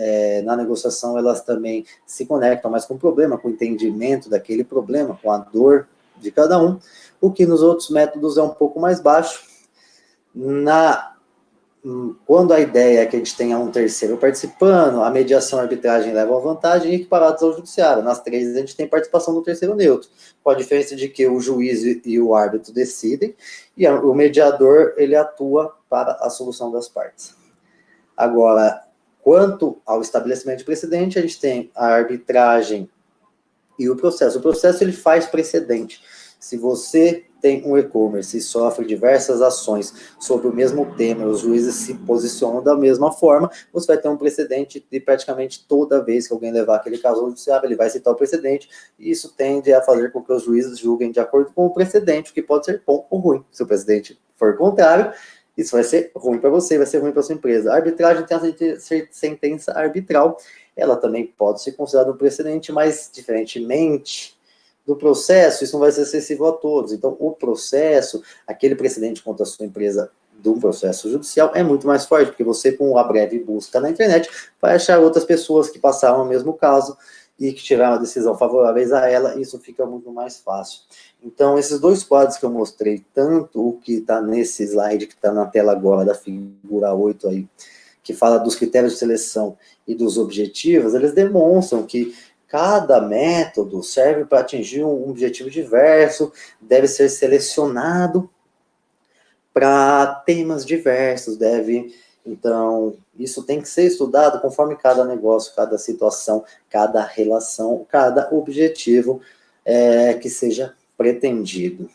na negociação, elas também se conectam mais com o problema, com o entendimento daquele problema, com a dor de cada um, o que nos outros métodos é um pouco mais baixo. Quando a ideia é que a gente tenha um terceiro participando, a mediação e a arbitragem levam a vantagem, equiparados ao judiciário. Nas 3, a gente tem participação do terceiro neutro, com a diferença de que o juiz e o árbitro decidem, e o mediador, ele atua para a solução das partes. Agora, quanto ao estabelecimento de precedente, a gente tem a arbitragem e o processo. O processo, ele faz precedente. Se você tem um e-commerce e sofre diversas ações sobre o mesmo tema, os juízes se posicionam da mesma forma, você vai ter um precedente de praticamente toda vez que alguém levar aquele caso ao judiciário, ele vai citar o precedente, e isso tende a fazer com que os juízes julguem de acordo com o precedente, o que pode ser bom ou ruim. Se o precedente for contrário, isso vai ser ruim para você, vai ser ruim para sua empresa. A arbitragem tem a sentença arbitral, ela também pode ser considerada um precedente, mas, diferentemente do processo, isso não vai ser acessível a todos. Então, o processo, aquele precedente contra a sua empresa de um processo judicial é muito mais forte, porque você, com a breve busca na internet, vai achar outras pessoas que passaram o mesmo caso e que tiveram uma decisão favoráveis a ela, e isso fica muito mais fácil. Então, esses dois quadros que eu mostrei, tanto o que está nesse slide que está na tela agora, da figura 8 aí, que fala dos critérios de seleção e dos objetivos, eles demonstram que cada método serve para atingir um objetivo diverso, deve ser selecionado para temas diversos, então, isso tem que ser estudado conforme cada negócio, cada situação, cada relação, cada objetivo que seja pretendido.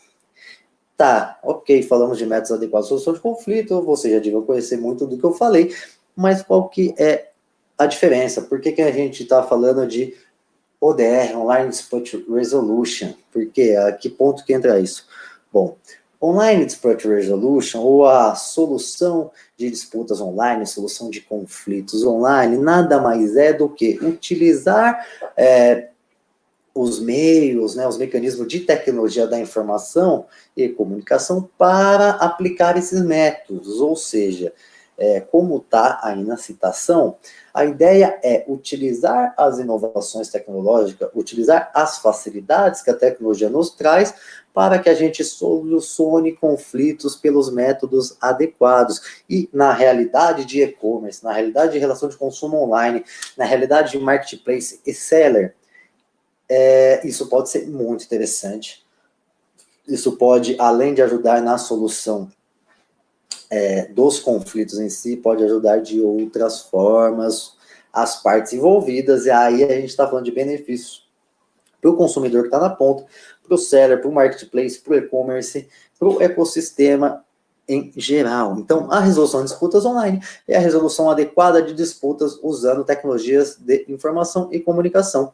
Tá, ok, falamos de métodos adequados de solução de conflito, você já devia conhecer muito do que eu falei, mas qual que é a diferença? Por que a gente está falando de ODR, Online Dispute Resolution? Por quê? A que ponto que entra isso? Bom, Online Dispute Resolution, ou a solução de disputas online, solução de conflitos online, nada mais é do que utilizar os meios, né, os mecanismos de tecnologia da informação e comunicação para aplicar esses métodos, ou seja, como está aí na citação, a ideia é utilizar as inovações tecnológicas, utilizar as facilidades que a tecnologia nos traz para que a gente solucione conflitos pelos métodos adequados. E na realidade de e-commerce, na realidade de relação de consumo online, na realidade de marketplace e seller, isso pode ser muito interessante. Isso pode, além de ajudar na solução dos conflitos em si, pode ajudar de outras formas as partes envolvidas, e aí a gente está falando de benefícios para o consumidor que está na ponta, para o seller, para o marketplace, para o e-commerce, para o ecossistema em geral. Então, a resolução de disputas online é a resolução adequada de disputas usando tecnologias de informação e comunicação.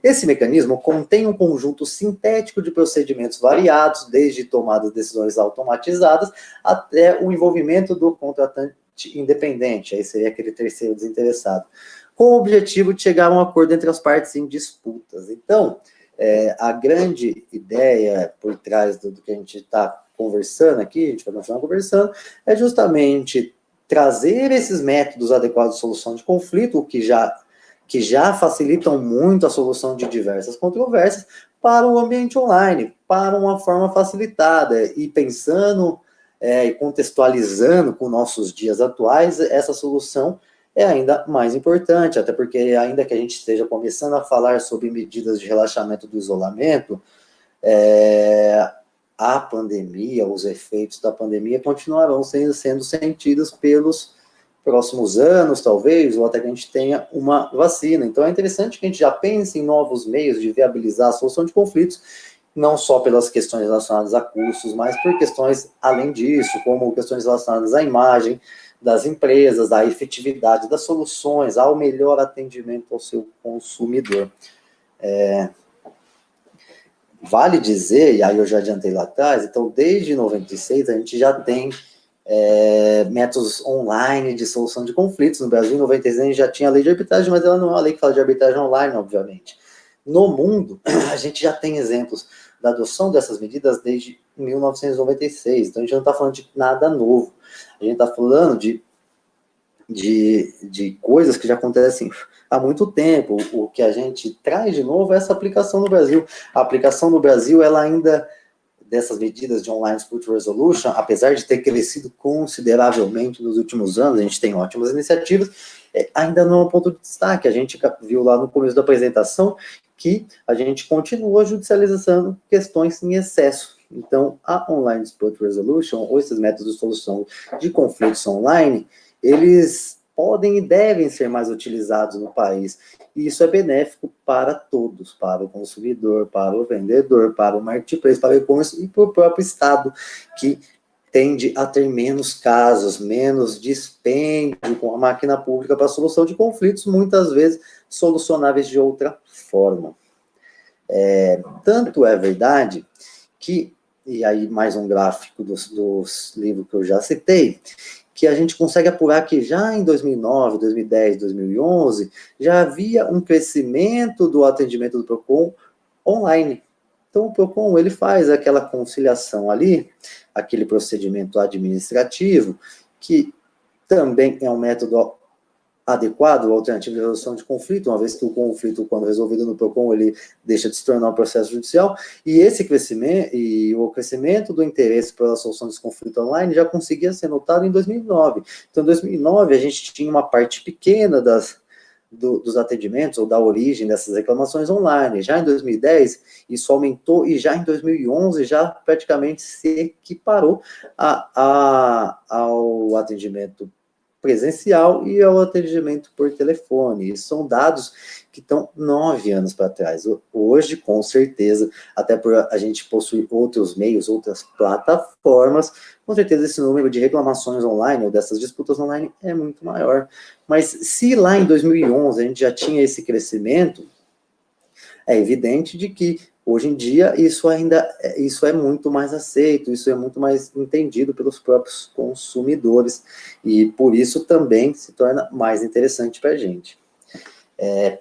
Esse mecanismo contém um conjunto sintético de procedimentos variados, desde tomada de decisões automatizadas até o envolvimento do contratante independente, aí seria aquele terceiro desinteressado, com o objetivo de chegar a um acordo entre as partes em disputas. Então, a grande ideia por trás do que a gente está conversando aqui, a gente vai continuar conversando, é justamente trazer esses métodos adequados de solução de conflito, que já facilitam muito a solução de diversas controvérsias, para o ambiente online, para uma forma facilitada, e pensando e contextualizando com nossos dias atuais, essa solução é ainda mais importante, até porque ainda que a gente esteja começando a falar sobre medidas de relaxamento do isolamento, a pandemia, os efeitos da pandemia continuarão sendo sentidos pelos próximos anos, talvez, ou até que a gente tenha uma vacina. Então, é interessante que a gente já pense em novos meios de viabilizar a solução de conflitos, não só pelas questões relacionadas a custos, mas por questões além disso, como questões relacionadas à imagem das empresas, à efetividade das soluções, ao melhor atendimento ao seu consumidor. Vale dizer, e aí eu já adiantei lá atrás, então desde 96 a gente já tem métodos online de solução de conflitos. No Brasil, em 96 a gente já tinha a lei de arbitragem, mas ela não é uma lei que fala de arbitragem online, obviamente. No mundo, a gente já tem exemplos da adoção dessas medidas desde 1996, então a gente não está falando de nada novo, a gente está falando de coisas que já acontecem há muito tempo. O que a gente traz de novo é essa aplicação no Brasil. A aplicação no Brasil, ela ainda, dessas medidas de Online Dispute Resolution, apesar de ter crescido consideravelmente nos últimos anos, a gente tem ótimas iniciativas, ainda não é um ponto de destaque. A gente viu lá no começo da apresentação que a gente continua judicializando questões em excesso. Então, a Online Dispute Resolution, ou esses métodos de solução de conflitos online, eles podem e devem ser mais utilizados no país. E isso é benéfico para todos, para o consumidor, para o vendedor, para o marketplace, para o e-commerce e para o próprio Estado, que tende a ter menos casos, menos dispêndio com a máquina pública para a solução de conflitos, muitas vezes solucionáveis de outra forma. Tanto é verdade que e aí mais um gráfico dos livros que eu já citei, que a gente consegue apurar que já em 2009, 2010, 2011, já havia um crescimento do atendimento do PROCON online. Então, o PROCON, ele faz aquela conciliação ali, aquele procedimento administrativo, que também é um método adequado, alternativa de resolução de conflito, uma vez que o conflito, quando resolvido no PROCON, ele deixa de se tornar um processo judicial, e esse crescimento, e o crescimento do interesse pela solução desse conflito online já conseguia ser notado em 2009. Então, em 2009, a gente tinha uma parte pequena dos atendimentos, ou da origem dessas reclamações online. Já em 2010, isso aumentou, e já em 2011, já praticamente se equiparou ao atendimento presencial e ao atendimento por telefone. Isso são dados que estão 9 anos para trás. Hoje, com certeza, até por a gente possuir outros meios, outras plataformas, com certeza esse número de reclamações online ou dessas disputas online é muito maior. Mas se lá em 2011 a gente já tinha esse crescimento, é evidente de que hoje em dia isso é muito mais aceito, isso é muito mais entendido pelos próprios consumidores, e por isso também se torna mais interessante para a gente.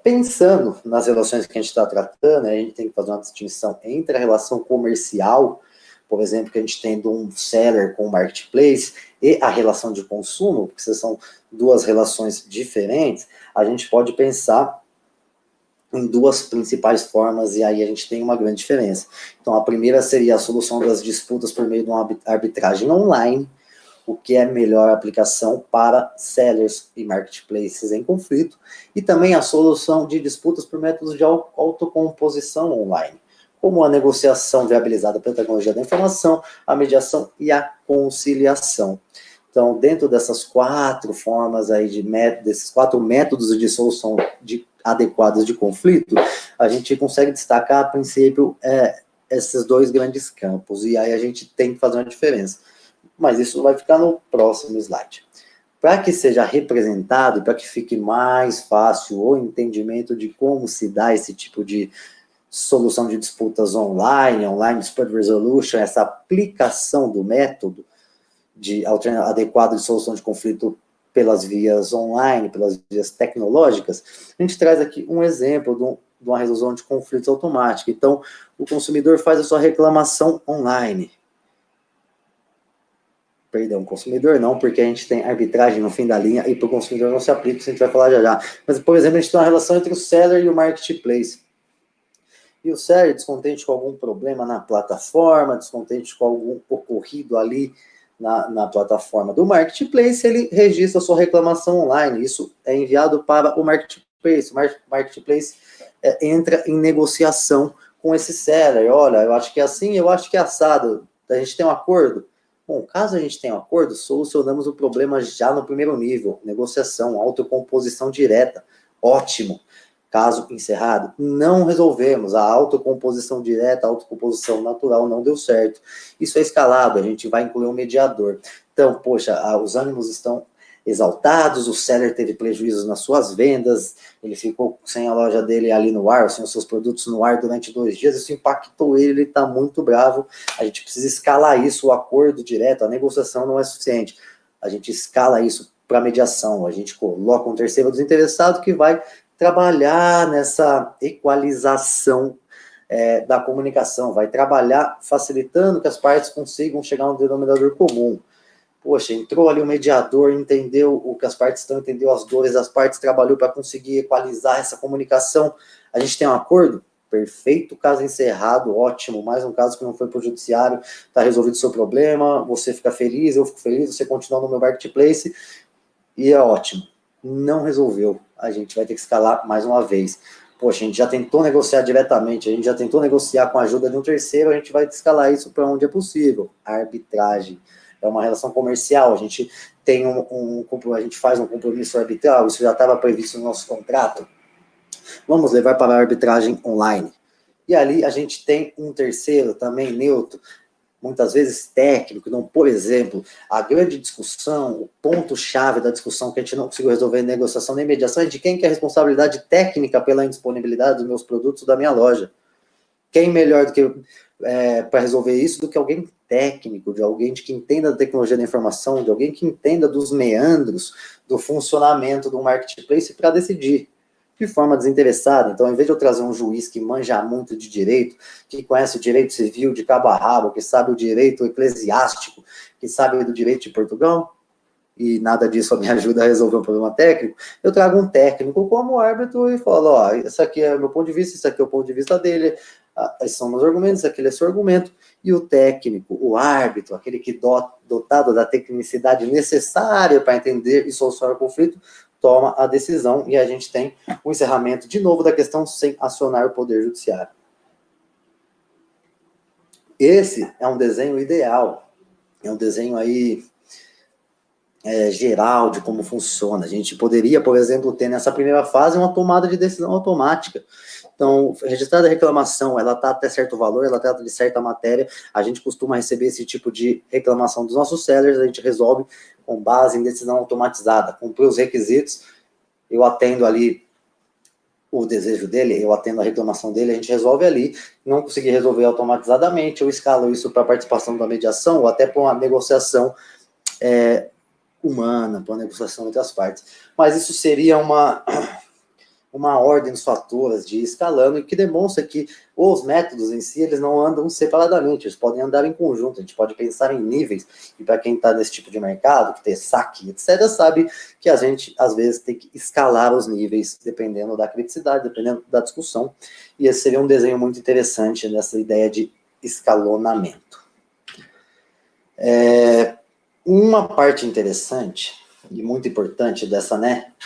Pensando nas relações que a gente está tratando, a gente tem que fazer uma distinção entre a relação comercial, por exemplo, que a gente tem de um seller com o marketplace, e a relação de consumo, porque são duas relações diferentes. A gente pode pensar em duas principais formas, e aí a gente tem uma grande diferença. Então, a primeira seria a solução das disputas por meio de uma arbitragem online, o que é a melhor aplicação para sellers e marketplaces em conflito, e também a solução de disputas por métodos de autocomposição online, como a negociação viabilizada pela tecnologia da informação, a mediação e a conciliação. Então, dentro dessas 4 formas aí desses 4 métodos de solução adequados de conflito, a gente consegue destacar, a princípio, esses 2 grandes campos, e aí a gente tem que fazer uma diferença. Mas isso vai ficar no próximo slide. Para que seja representado, para que fique mais fácil o entendimento de como se dá esse tipo de solução de disputas online dispute resolution, essa aplicação do método adequado de solução de conflito pelas vias online, pelas vias tecnológicas, a gente traz aqui um exemplo de uma resolução de conflitos automática. Então, o consumidor faz a sua reclamação online. Perdão, consumidor não, porque a gente tem arbitragem no fim da linha e para o consumidor não se aplica, isso a gente vai falar já já. Mas, por exemplo, a gente tem uma relação entre o seller e o marketplace. E o seller, descontente com algum problema na plataforma, descontente com algum ocorrido ali na plataforma do marketplace, ele registra a sua reclamação online. Isso é enviado para o marketplace. O marketplace entra em negociação com esse seller. Olha, eu acho que é assim, eu acho que é assado. A gente tem um acordo? Bom, caso a gente tenha um acordo, solucionamos o problema já no primeiro nível. Negociação, autocomposição direta. Ótimo. Caso encerrado, não resolvemos. A autocomposição direta, a autocomposição natural não deu certo. Isso é escalado, a gente vai incluir um mediador. Então, poxa, os ânimos estão exaltados, o seller teve prejuízos nas suas vendas, ele ficou sem a loja dele ali no ar, sem os seus produtos no ar durante 2 dias, isso impactou ele está muito bravo, a gente precisa escalar isso, o acordo direto, a negociação não é suficiente, a gente escala isso para mediação, a gente coloca um terceiro desinteressado que vai trabalhar nessa equalização da comunicação, vai trabalhar facilitando que as partes consigam chegar a um denominador comum. Poxa, entrou ali o mediador, entendeu o que as partes estão, entendeu as dores das partes, trabalhou para conseguir equalizar essa comunicação. A gente tem um acordo? Perfeito, caso encerrado, ótimo. Mais um caso que não foi para o judiciário, está resolvido o seu problema, você fica feliz, eu fico feliz, você continua no meu marketplace, e é ótimo. Não resolveu, a gente vai ter que escalar mais uma vez. Poxa, a gente já tentou negociar diretamente, a gente já tentou negociar com a ajuda de um terceiro, a gente vai escalar isso para onde é possível. Arbitragem. É uma relação comercial, a gente tem a gente faz um compromisso arbitral, isso já estava previsto no nosso contrato. Vamos levar para a arbitragem online. E ali a gente tem um terceiro também neutro, muitas vezes técnico, não, por exemplo, a grande discussão, o ponto-chave da discussão que a gente não conseguiu resolver em negociação nem mediação é de quem que é a responsabilidade técnica pela indisponibilidade dos meus produtos da minha loja. quem melhor do que para resolver isso do que alguém técnico, de alguém que entenda da tecnologia da informação, de alguém que entenda dos meandros do funcionamento do marketplace para decidir de forma desinteressada. Então, em vez de eu trazer um juiz que manja muito de direito, que conhece o direito civil de cabo a rabo, que sabe o direito eclesiástico, que sabe do direito de Portugal, e nada disso me ajuda a resolver um problema técnico, eu trago um técnico como árbitro e falo, ó, isso aqui é o meu ponto de vista, isso aqui é o ponto de vista dele, esses são meus argumentos, aquele é seu argumento, e o técnico, o árbitro, aquele que dotado da tecnicidade necessária para entender e solucionar o conflito, toma a decisão, e a gente tem o encerramento, de novo, da questão sem acionar o Poder Judiciário. Esse é um desenho ideal, é um desenho aí geral de como funciona. A gente poderia, por exemplo, ter nessa primeira fase uma tomada de decisão automática. Então, registrada a reclamação, ela está até certo valor, ela trata de certa matéria, a gente costuma receber esse tipo de reclamação dos nossos sellers, a gente resolve com base em decisão automatizada, cumprir os requisitos, eu atendo ali o desejo dele, eu atendo a reclamação dele, a gente resolve ali, não conseguir resolver automatizadamente, eu escalo isso para participação da mediação, ou até para uma negociação humana, para uma negociação entre as partes. Mas isso seria uma ordem dos fatores de ir escalando, e que demonstra que os métodos em si, eles não andam separadamente, eles podem andar em conjunto, a gente pode pensar em níveis, e para quem está nesse tipo de mercado, que tem saque, etc., sabe que a gente, às vezes, tem que escalar os níveis, dependendo da criticidade, dependendo da discussão, e esse seria um desenho muito interessante nessa ideia de escalonamento. Uma parte interessante e muito importante dessa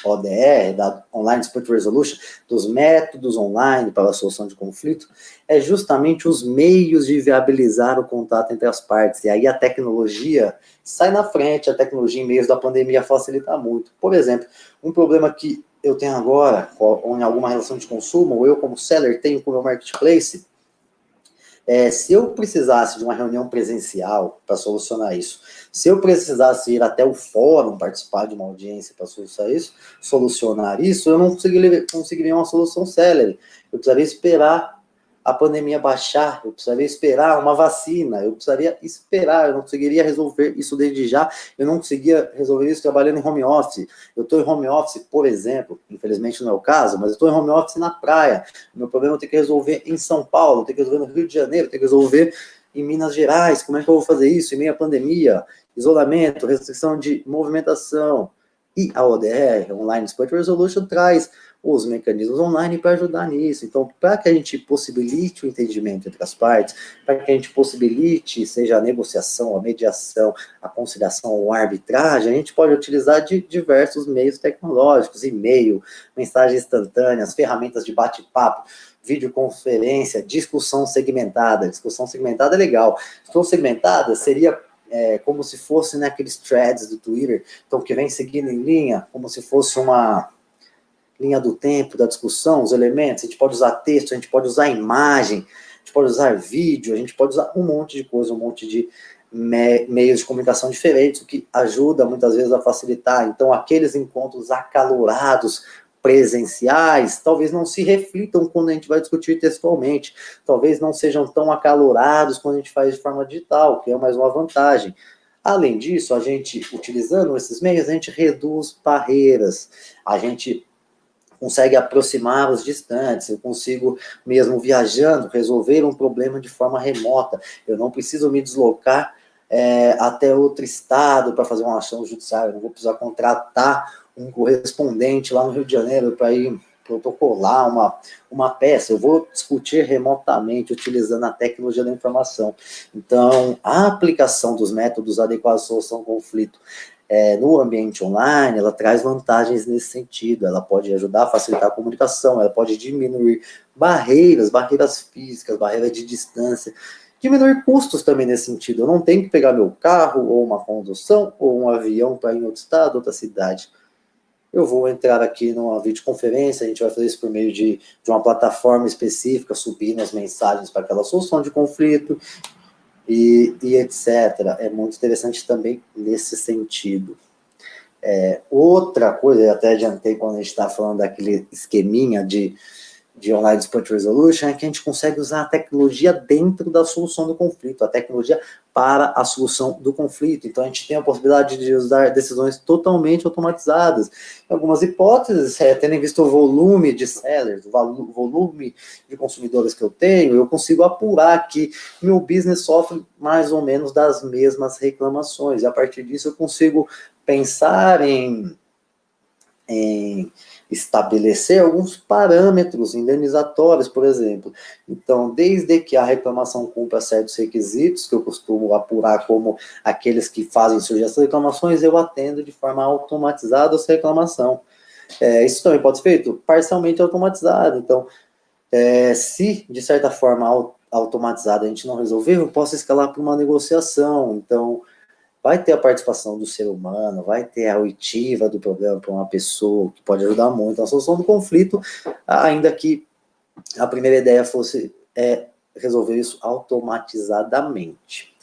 ODR, da Online Dispute Resolution, dos métodos online para a solução de conflito, é justamente os meios de viabilizar o contato entre as partes. E aí a tecnologia sai na frente, a tecnologia em meios da pandemia facilita muito. Por exemplo, um problema que eu tenho agora, ou em alguma relação de consumo, ou eu como seller tenho com o meu marketplace, se eu precisasse de uma reunião presencial para solucionar isso, se eu precisasse ir até o fórum, participar de uma audiência para solucionar isso, eu não conseguiria uma solução célere. Eu precisaria esperar a pandemia baixar, eu precisaria esperar uma vacina, eu precisaria esperar, eu não conseguiria resolver isso desde já, eu não conseguia resolver isso trabalhando em home office. Eu estou em home office, por exemplo, infelizmente não é o caso, mas eu estou em home office na praia. O meu problema é ter que resolver em São Paulo, ter que resolver no Rio de Janeiro, ter que resolver em Minas Gerais. Como é que eu vou fazer isso em meio à pandemia? Isolamento, restrição de movimentação. E a ODR, Online Dispute Resolution, traz os mecanismos online para ajudar nisso. Então, para que a gente possibilite o entendimento entre as partes, para que a gente possibilite, seja a negociação, a mediação, a conciliação ou a arbitragem, a gente pode utilizar de diversos meios tecnológicos, e-mail, mensagens instantâneas, ferramentas de bate-papo, videoconferência, discussão segmentada. Discussão segmentada é legal. Discussão segmentada seria como se fosse naqueles threads do Twitter, então que vem seguindo em linha, como se fosse uma linha do tempo da discussão, os elementos. A gente pode usar texto, a gente pode usar imagem, a gente pode usar vídeo, a gente pode usar um monte de coisa, um monte de meios de comunicação diferentes, o que ajuda muitas vezes a facilitar. Então, aqueles encontros acalorados, presenciais, talvez não se reflitam quando a gente vai discutir textualmente, talvez não sejam tão acalorados quando a gente faz de forma digital, que é mais uma vantagem. Além disso, a gente, utilizando esses meios, a gente reduz barreiras, a gente consegue aproximar os distantes, eu consigo, mesmo viajando, resolver um problema de forma remota, eu não preciso me deslocar até outro estado para fazer uma ação judicial, eu não vou precisar contratar um correspondente lá no Rio de Janeiro para ir protocolar uma peça, eu vou discutir remotamente, utilizando a tecnologia da informação. Então, a aplicação dos métodos adequados à solução do conflito no ambiente online, ela traz vantagens nesse sentido, ela pode ajudar a facilitar a comunicação, ela pode diminuir barreiras físicas, barreiras de distância, diminuir custos também nesse sentido. Eu não tenho que pegar meu carro, ou uma condução, ou um avião para ir em outro estado, outra cidade. Eu vou entrar aqui numa videoconferência, a gente vai fazer isso por meio de uma plataforma específica, subindo as mensagens para aquela solução de conflito, e etc. É muito interessante também nesse sentido. Outra coisa, eu até adiantei quando a gente estava falando daquele esqueminha de de Online Dispute Resolution é que a gente consegue usar a tecnologia dentro da solução do conflito, a tecnologia para a solução do conflito. Então, a gente tem a possibilidade de usar decisões totalmente automatizadas. Em algumas hipóteses, tendo em vista o volume de sellers, o volume de consumidores que eu tenho, eu consigo apurar que meu business sofre mais ou menos das mesmas reclamações. E, a partir disso, eu consigo pensar em estabelecer alguns parâmetros indenizatórios, por exemplo. Então, desde que a reclamação cumpra certos requisitos, que eu costumo apurar como aqueles que fazem surgir essas reclamações, eu atendo de forma automatizada essa reclamação. Isso também pode ser feito parcialmente automatizado. Então, se de certa forma automatizada a gente não resolver, eu posso escalar para uma negociação. Então, vai ter a participação do ser humano, vai ter a oitiva do problema para uma pessoa, que pode ajudar muito na solução do conflito, ainda que a primeira ideia fosse resolver isso automatizadamente.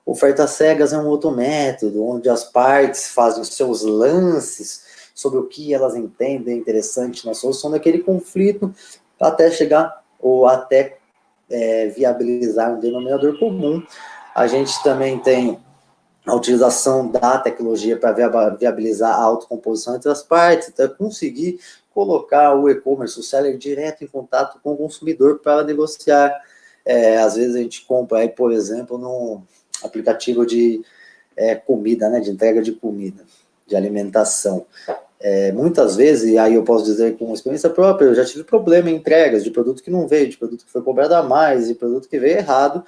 Ofertas cegas é um outro método, onde as partes fazem os seus lances sobre o que elas entendem interessante na solução daquele conflito, até chegar ou até viabilizar um denominador comum. A gente também tem a utilização da tecnologia para viabilizar a autocomposição entre as partes, então conseguir colocar o e-commerce, o seller, direto em contato com o consumidor para negociar. Às vezes a gente compra, aí, por exemplo, num aplicativo de comida, né, de entrega de comida, de alimentação. Muitas vezes, e aí eu posso dizer com experiência própria, eu já tive problema em entregas de produto que não veio, de produto que foi cobrado a mais, de produto que veio errado,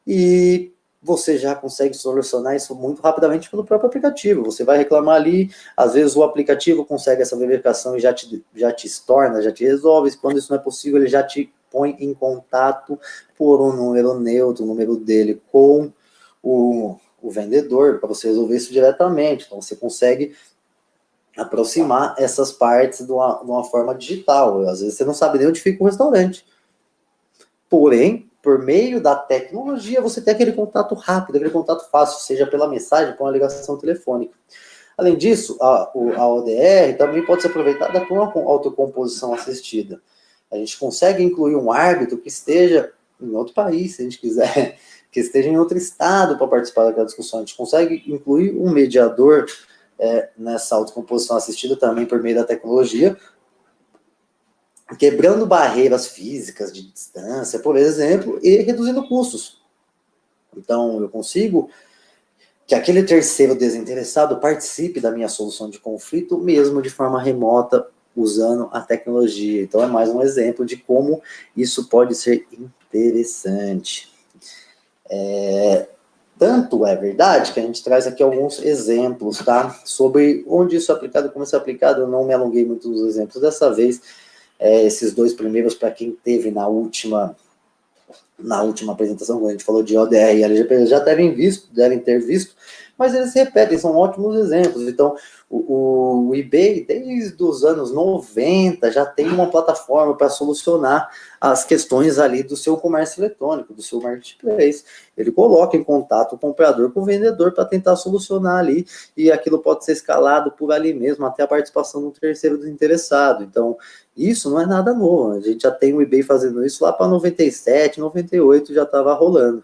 e você já consegue solucionar isso muito rapidamente pelo próprio aplicativo. Você vai reclamar ali, às vezes o aplicativo consegue essa verificação e já te estorna, já te resolve. Quando isso não é possível, ele já te põe em contato por um número neutro, o número dele com o vendedor, para você resolver isso diretamente. Então, você consegue aproximar essas partes de uma forma digital. Às vezes você não sabe nem onde fica o restaurante. Porém, por meio da tecnologia, você tem aquele contato rápido, aquele contato fácil, seja pela mensagem, por uma ligação telefônica. Além disso, a ODR também pode ser aproveitada com uma autocomposição assistida. A gente consegue incluir um árbitro que esteja em outro país, se a gente quiser, que esteja em outro estado para participar daquela discussão. A gente consegue incluir um mediador nessa autocomposição assistida também por meio da tecnologia, quebrando barreiras físicas de distância, por exemplo, e reduzindo custos. Então, eu consigo que aquele terceiro desinteressado participe da minha solução de conflito, mesmo de forma remota, usando a tecnologia. Então, é mais um exemplo de como isso pode ser interessante. Tanto é verdade que a gente traz aqui alguns exemplos, tá? Sobre onde isso é aplicado, como isso é aplicado. Eu não me alonguei muito nos exemplos dessa vez. Esses dois primeiros, para quem teve na última apresentação, quando a gente falou de ODR e LGPD, já devem ter visto, mas eles se repetem, são ótimos exemplos. Então, o eBay, desde os anos 90, já tem uma plataforma para solucionar as questões ali do seu comércio eletrônico, do seu marketplace. Ele coloca em contato o comprador com o vendedor para tentar solucionar ali, e aquilo pode ser escalado por ali mesmo, até a participação do terceiro desinteressado. Então, isso não é nada novo, a gente já tem o eBay fazendo isso lá para 97, 98 já estava rolando.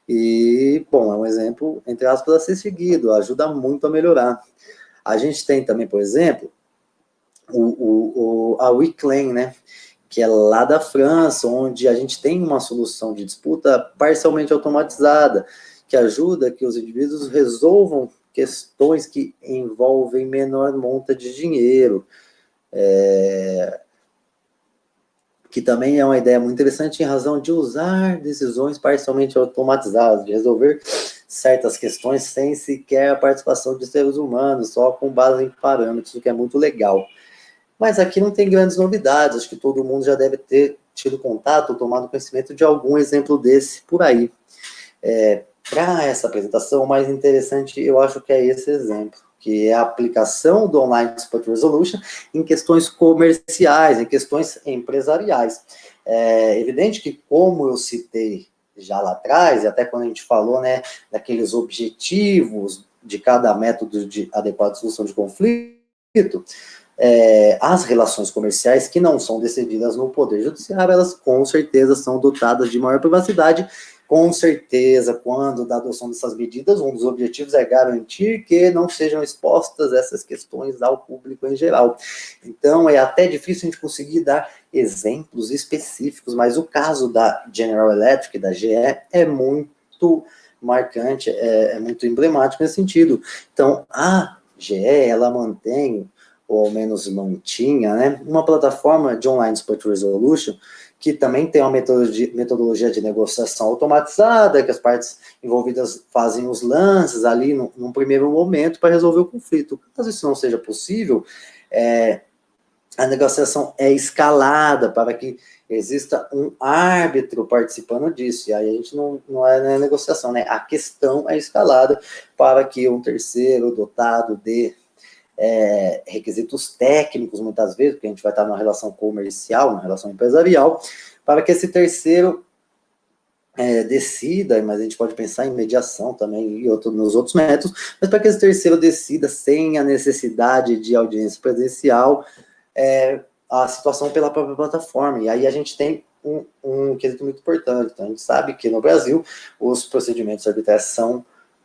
E, bom, é um exemplo, entre aspas, a ser seguido, ajuda muito a melhorar. A gente tem também, por exemplo, a Weclaim, né, que é lá da França, onde a gente tem uma solução de disputa parcialmente automatizada, que ajuda que os indivíduos resolvam questões que envolvem menor monta de dinheiro, que também é uma ideia muito interessante em razão de usar decisões parcialmente automatizadas, de resolver certas questões sem sequer a participação de seres humanos, só com base em parâmetros, o que é muito legal. Mas aqui não tem grandes novidades, acho que todo mundo já deve ter tido contato, tomado conhecimento de algum exemplo desse por aí. Para essa apresentação, o mais interessante eu acho que é esse exemplo, que é a aplicação do Online Dispute Resolution em questões comerciais, em questões empresariais. É evidente que, como eu citei já lá atrás, e até quando a gente falou, né, daqueles objetivos de cada método de adequada solução de conflito, as relações comerciais que não são decididas no Poder Judiciário, elas com certeza são dotadas de maior privacidade. Com certeza, quando da adoção dessas medidas, um dos objetivos é garantir que não sejam expostas essas questões ao público em geral. Então, é até difícil a gente conseguir dar exemplos específicos, mas o caso da General Electric, da GE, é muito marcante, é muito emblemático nesse sentido. Então, a GE, ela mantém, ou ao menos mantinha, né, uma plataforma de online dispute resolution, que também tem uma metodologia de negociação automatizada, que as partes envolvidas fazem os lances ali num primeiro momento para resolver o conflito. Caso isso não seja possível, a negociação é escalada para que exista um árbitro participando disso. E aí a gente não é negociação, né? A questão é escalada para que um terceiro dotado de requisitos técnicos, muitas vezes, porque a gente vai estar numa relação comercial, numa relação empresarial, para que esse terceiro decida, mas a gente pode pensar em mediação também e nos outros métodos, mas para que esse terceiro decida sem a necessidade de audiência presencial a situação pela própria plataforma. E aí a gente tem um quesito muito importante. Então, a gente sabe que no Brasil os procedimentos arbitrais são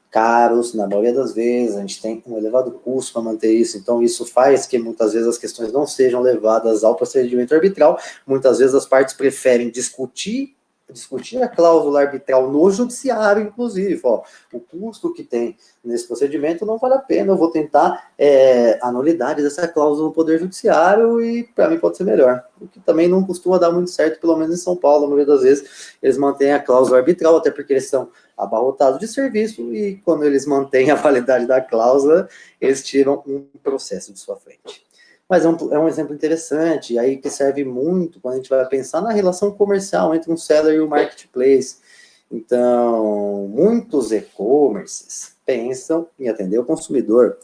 caros, na maioria das vezes, a gente tem um elevado custo para manter isso, então isso faz que muitas vezes as questões não sejam levadas ao procedimento arbitral, muitas vezes as partes preferem discutir a cláusula arbitral no judiciário, inclusive, ó, o custo que tem nesse procedimento não vale a pena, eu vou tentar a nulidade dessa cláusula no Poder Judiciário e para mim pode ser melhor, o que também não costuma dar muito certo, pelo menos em São Paulo, na maioria das vezes, eles mantêm a cláusula arbitral, até porque eles são abarrotados de serviço e quando eles mantêm a validade da cláusula, eles tiram um processo de sua frente. Mas é um exemplo interessante, aí que serve muito quando a gente vai pensar na relação comercial entre um seller e o marketplace. Então, muitos e-commerces pensam em atender o consumidor,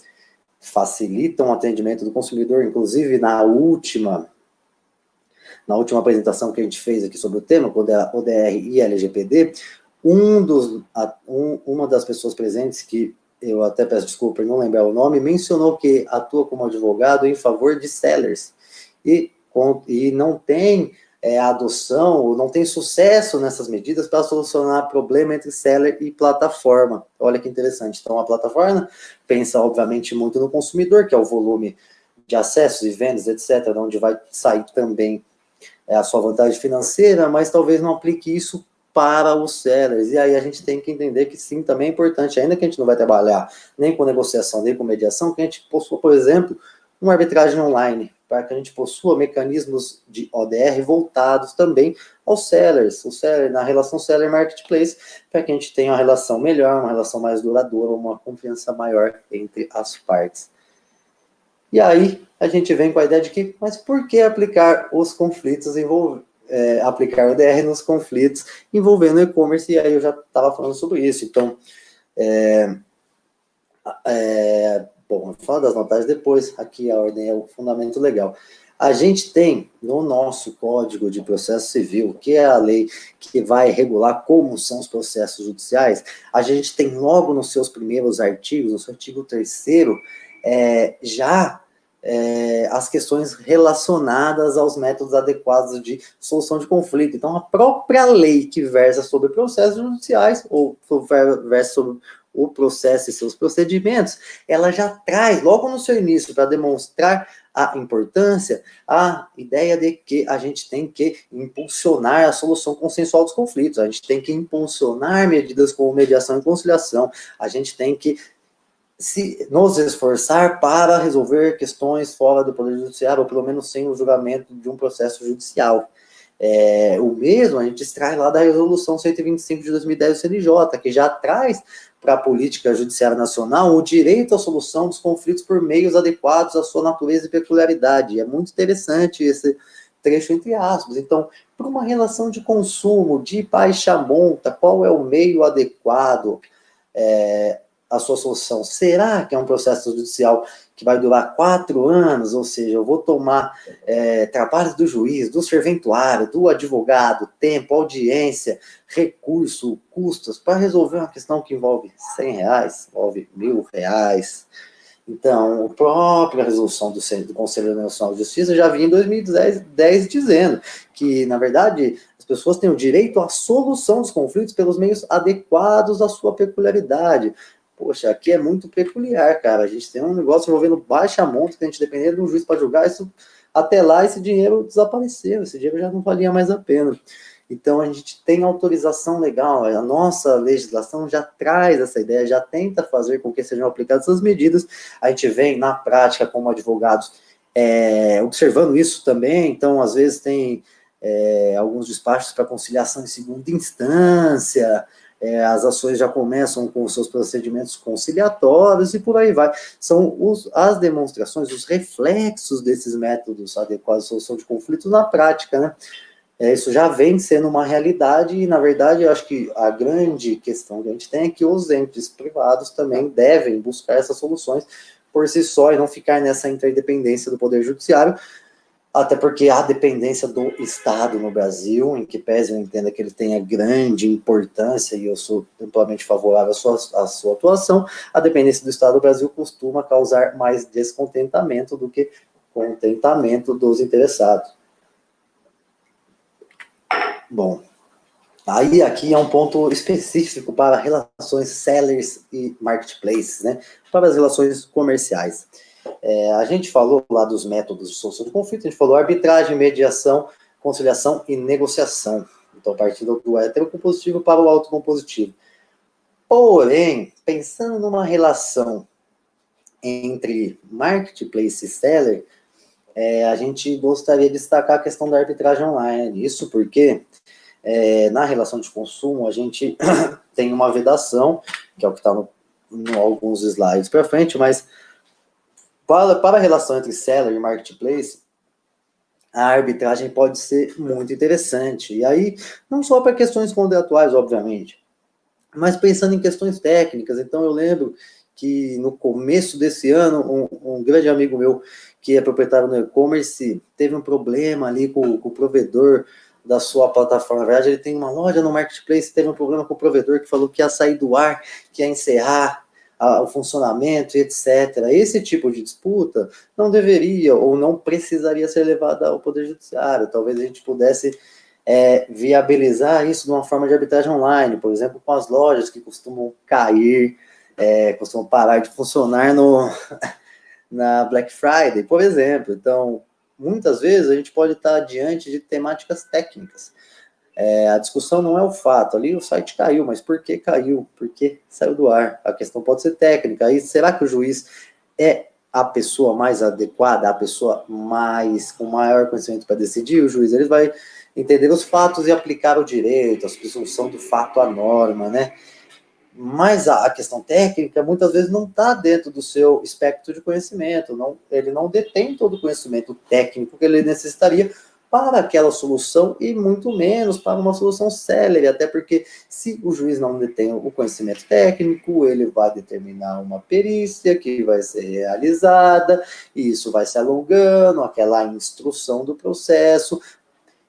facilitam o atendimento do consumidor, inclusive na última apresentação que a gente fez aqui sobre o tema, quando é a ODR e a LGPD, uma das pessoas presentes, que eu até peço desculpa por não lembrar o nome, mencionou que atua como advogado em favor de sellers e não tem adoção, ou não tem sucesso nessas medidas para solucionar problema entre seller e plataforma. Olha que interessante. Então, a plataforma pensa, obviamente, muito no consumidor, que é o volume de acessos e vendas, etc., onde vai sair também a sua vantagem financeira, mas talvez não aplique isso para os sellers, e aí a gente tem que entender que sim, também é importante, ainda que a gente não vai trabalhar nem com negociação, nem com mediação, que a gente possua, por exemplo, uma arbitragem online, para que a gente possua mecanismos de ODR voltados também aos sellers, na relação seller-marketplace, para que a gente tenha uma relação melhor, uma relação mais duradoura, uma confiança maior entre as partes. E aí a gente vem com a ideia de que, mas por que aplicar os conflitos aplicar o DR nos conflitos envolvendo e-commerce, e aí eu já estava falando sobre isso. Então, bom, vou falar das vantagens depois, aqui a ordem é o fundamento legal. A gente tem no nosso Código de Processo Civil, que é a lei que vai regular como são os processos judiciais, a gente tem logo nos seus primeiros artigos, no seu artigo 3º, as questões relacionadas aos métodos adequados de solução de conflito. Então, a própria lei que versa sobre processos judiciais, ou versa sobre o processo e seus procedimentos, ela já traz, logo no seu início, para demonstrar a importância, a ideia de que a gente tem que impulsionar a solução consensual dos conflitos, a gente tem que impulsionar medidas como mediação e conciliação, a gente tem que nos esforçar para resolver questões fora do Poder Judiciário, ou pelo menos sem o julgamento de um processo judicial. O mesmo a gente extrai lá da Resolução 125 de 2010 do CNJ, que já traz para a política judiciária nacional o direito à solução dos conflitos por meios adequados à sua natureza e peculiaridade. É muito interessante esse trecho entre aspas. Então, para uma relação de consumo, de baixa monta, qual é o meio adequado a sua solução? Será que é um processo judicial que vai durar 4 anos, ou seja, eu vou tomar trabalhos do juiz, do serventuário, do advogado, tempo, audiência, recurso, custos, para resolver uma questão que envolve R$100, envolve R$1.000. Então, a própria resolução do Conselho Nacional de Justiça já vinha em 2010 dizendo que, na verdade, as pessoas têm o direito à solução dos conflitos pelos meios adequados à sua peculiaridade. Poxa, aqui é muito peculiar, cara. A gente tem um negócio envolvendo baixa monta, que a gente dependendo de um juiz para julgar, isso, até lá esse dinheiro desapareceu, esse dinheiro já não valia mais a pena. Então, a gente tem autorização legal, a nossa legislação já traz essa ideia, já tenta fazer com que sejam aplicadas essas medidas. A gente vem, na prática, como advogados, observando isso também. Então, às vezes, tem alguns despachos para conciliação em segunda instância, as ações já começam com os seus procedimentos conciliatórios e por aí vai. São as demonstrações, os reflexos desses métodos adequados à solução de conflitos na prática, né? Isso já vem sendo uma realidade e, na verdade, eu acho que a grande questão que a gente tem é que os entes privados também devem buscar essas soluções por si só e não ficar nessa interdependência do Poder Judiciário, até porque a dependência do Estado no Brasil, em que pese eu entenda que ele tenha grande importância e eu sou amplamente favorável à sua atuação, a dependência do Estado no Brasil costuma causar mais descontentamento do que contentamento dos interessados. Bom, aí aqui é um ponto específico para relações sellers e marketplaces, né? Para as relações comerciais. A gente falou lá dos métodos de solução de conflito, a gente falou arbitragem, mediação, conciliação e negociação. Então, partindo do heterocompositivo para o autocompositivo. Porém, pensando numa relação entre marketplace e seller, a gente gostaria de destacar a questão da arbitragem online. Isso porque na relação de consumo, a gente tem uma vedação, que é o que está em alguns slides para frente, mas para a relação entre seller e marketplace, a arbitragem pode ser muito interessante. E aí, não só para questões contratuais, obviamente, mas pensando em questões técnicas. Então, eu lembro que no começo desse ano, um grande amigo meu, que é proprietário no e-commerce, teve um problema ali com o provedor da sua plataforma. Na verdade, ele tem uma loja no marketplace, teve um problema com o provedor que falou que ia sair do ar, que ia encerrar o funcionamento, etc. Esse tipo de disputa não deveria ou não precisaria ser levada ao Poder Judiciário. Talvez a gente pudesse viabilizar isso de uma forma de arbitragem online, por exemplo, com as lojas que costumam cair, costumam parar de funcionar na Black Friday, por exemplo. Então, muitas vezes a gente pode estar diante de temáticas técnicas. A discussão não é o fato, ali o site caiu, mas por que caiu? Por que saiu do ar? A questão pode ser técnica. Aí, será que o juiz é a pessoa mais adequada, a pessoa com maior conhecimento para decidir? O juiz ele vai entender os fatos e aplicar o direito, a subsunção do fato à norma, né? Mas a questão técnica, muitas vezes, não está dentro do seu espectro de conhecimento, ele não detém todo o conhecimento técnico que ele necessitaria para aquela solução e muito menos para uma solução célere, até porque se o juiz não detém o conhecimento técnico, ele vai determinar uma perícia que vai ser realizada, e isso vai se alongando, aquela instrução do processo.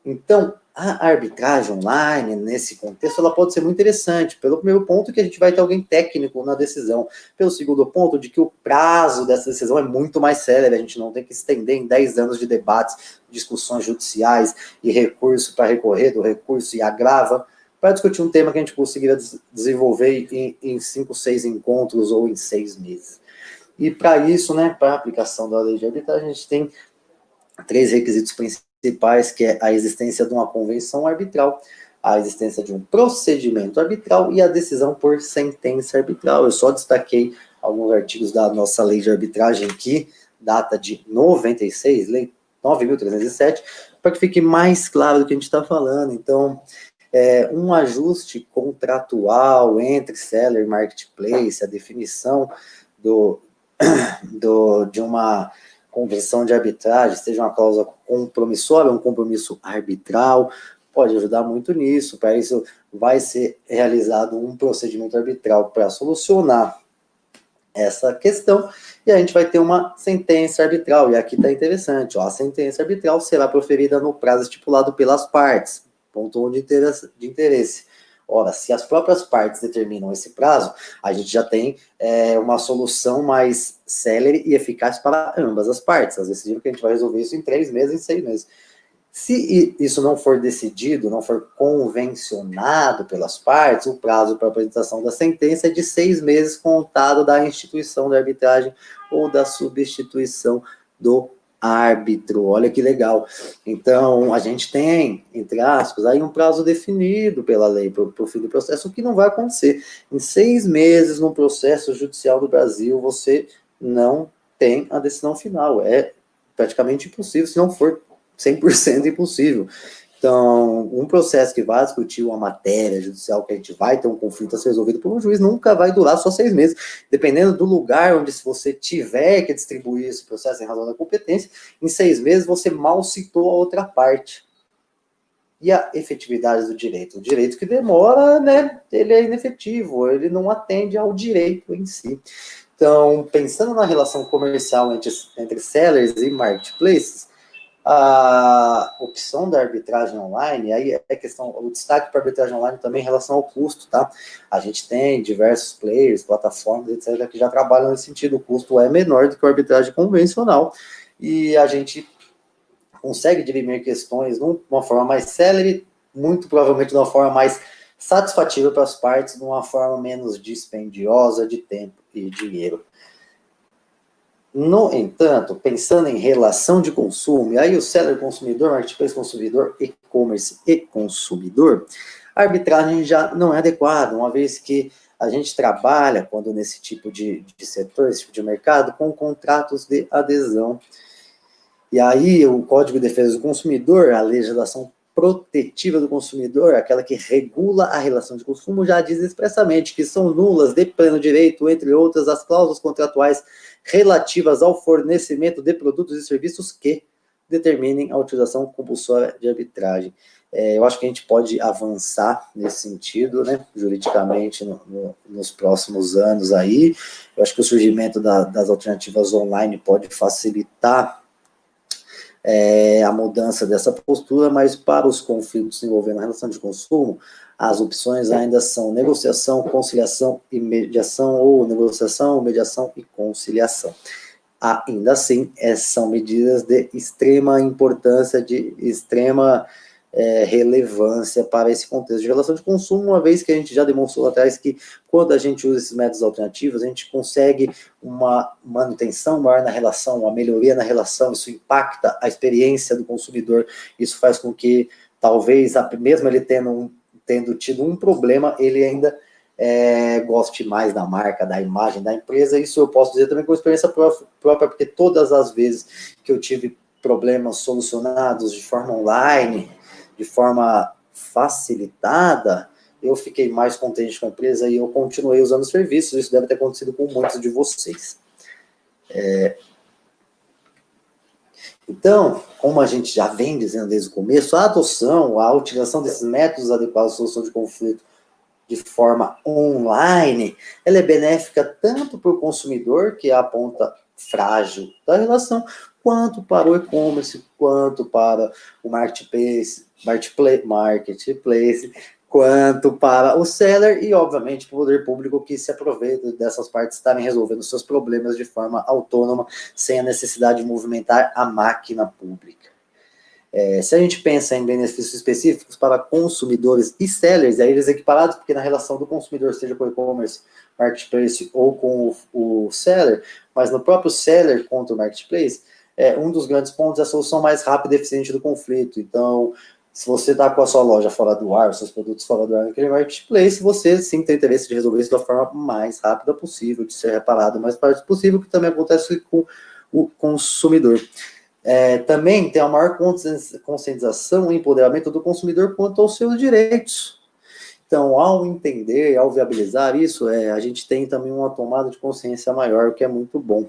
Então, a arbitragem online, nesse contexto, ela pode ser muito interessante. Pelo primeiro ponto, que a gente vai ter alguém técnico na decisão. Pelo segundo ponto, de que o prazo dessa decisão é muito mais célere. A gente não tem que estender em 10 anos de debates, discussões judiciais e recurso para recorrer do recurso e agrava, para discutir um tema que a gente conseguiria desenvolver em 5, 6 encontros ou em 6 meses. E para isso, né, para a aplicação da lei de arbitragem, a gente tem 3 requisitos principais, que é a existência de uma convenção arbitral, a existência de um procedimento arbitral e a decisão por sentença arbitral. Eu só destaquei alguns artigos da nossa lei de arbitragem aqui, data de 96, lei 9.307, para que fique mais claro do que a gente está falando. Então, um ajuste contratual entre seller e marketplace, a definição de uma convenção de arbitragem, seja uma cláusula compromissória, um compromisso arbitral, pode ajudar muito nisso. Para isso, vai ser realizado um procedimento arbitral para solucionar essa questão, e a gente vai ter uma sentença arbitral, e aqui está interessante, a sentença arbitral será proferida no prazo estipulado pelas partes, ponto de interesse, Ora, se as próprias partes determinam esse prazo, a gente já tem uma solução mais célere e eficaz para ambas as partes. Às vezes decidimos que a gente vai resolver isso em 3 meses, em 6 meses. Se isso não for decidido, não for convencionado pelas partes, o prazo para apresentação da sentença é de 6 meses contado da instituição da arbitragem ou da substituição do árbitro. Olha que legal. Então, a gente tem, entre aspas, aí um prazo definido pela lei para o fim do processo, o que não vai acontecer. Em 6 meses, no processo judicial do Brasil, você não tem a decisão final. É praticamente impossível, se não for 100% impossível. Então, um processo que vai discutir uma matéria judicial que a gente vai ter um conflito a ser resolvido por um juiz nunca vai durar só 6 meses. Dependendo do lugar onde se você tiver que distribuir esse processo em razão da competência, em 6 meses você mal citou a outra parte. E a efetividade do direito? O direito que demora, né, ele é inefetivo, ele não atende ao direito em si. Então, pensando na relação comercial entre sellers e marketplaces, a opção da arbitragem online, aí é questão, o destaque para a arbitragem online também em relação ao custo, tá? A gente tem diversos players, plataformas, etc., que já trabalham nesse sentido, o custo é menor do que a arbitragem convencional, e a gente consegue dirimir questões de uma forma mais célere, muito provavelmente de uma forma mais satisfativa para as partes, de uma forma menos dispendiosa de tempo e dinheiro. No entanto, pensando em relação de consumo, e aí o seller consumidor, marketplace consumidor, e-commerce e consumidor, a arbitragem já não é adequada, uma vez que a gente trabalha, quando nesse tipo de setor, esse tipo de mercado, com contratos de adesão. E aí o Código de Defesa do Consumidor, a legislação protetiva do consumidor, aquela que regula a relação de consumo, já diz expressamente que são nulas de pleno direito, entre outras, as cláusulas contratuais relativas ao fornecimento de produtos e serviços que determinem a utilização compulsória de arbitragem. Eu acho que a gente pode avançar nesse sentido, né, juridicamente, nos próximos anos aí. Eu acho que o surgimento das alternativas online pode facilitar a mudança dessa postura, mas para os conflitos envolvendo a relação de consumo, as opções ainda são negociação, conciliação e mediação, ou negociação, mediação e conciliação. Ainda assim, são medidas de extrema importância, de extrema relevância para esse contexto de relação de consumo, uma vez que a gente já demonstrou atrás que quando a gente usa esses métodos alternativos, a gente consegue uma manutenção maior na relação, uma melhoria na relação, isso impacta a experiência do consumidor, isso faz com que talvez, mesmo ele tendo tido um problema, ele ainda goste mais da marca, da imagem da empresa. Isso eu posso dizer também com experiência própria, porque todas as vezes que eu tive problemas solucionados de forma online, de forma facilitada, eu fiquei mais contente com a empresa e eu continuei usando os serviços. Isso deve ter acontecido com muitos de vocês. Então, como a gente já vem dizendo desde o começo, a adoção, a utilização desses métodos adequados de solução de conflito de forma online, ela é benéfica tanto para o consumidor, que é a ponta frágil da relação, quanto para o e-commerce, quanto para o marketplace, quanto para o seller e, obviamente, para o poder público que se aproveita dessas partes estarem resolvendo seus problemas de forma autônoma, sem a necessidade de movimentar a máquina pública. Se a gente pensa em benefícios específicos para consumidores e sellers, aí eles equiparados, porque na relação do consumidor, seja com o e-commerce, marketplace ou com o seller, mas no próprio seller contra o marketplace, um dos grandes pontos é a solução mais rápida e eficiente do conflito. Então, se você está com a sua loja fora do ar, os seus produtos fora do ar naquele marketplace, você sim tem interesse de resolver isso da forma mais rápida possível, de ser reparado o mais rápido possível, que também acontece com o consumidor. Também tem a maior conscientização e empoderamento do consumidor quanto aos seus direitos. Então, ao entender, ao viabilizar isso, a gente tem também uma tomada de consciência maior, o que é muito bom.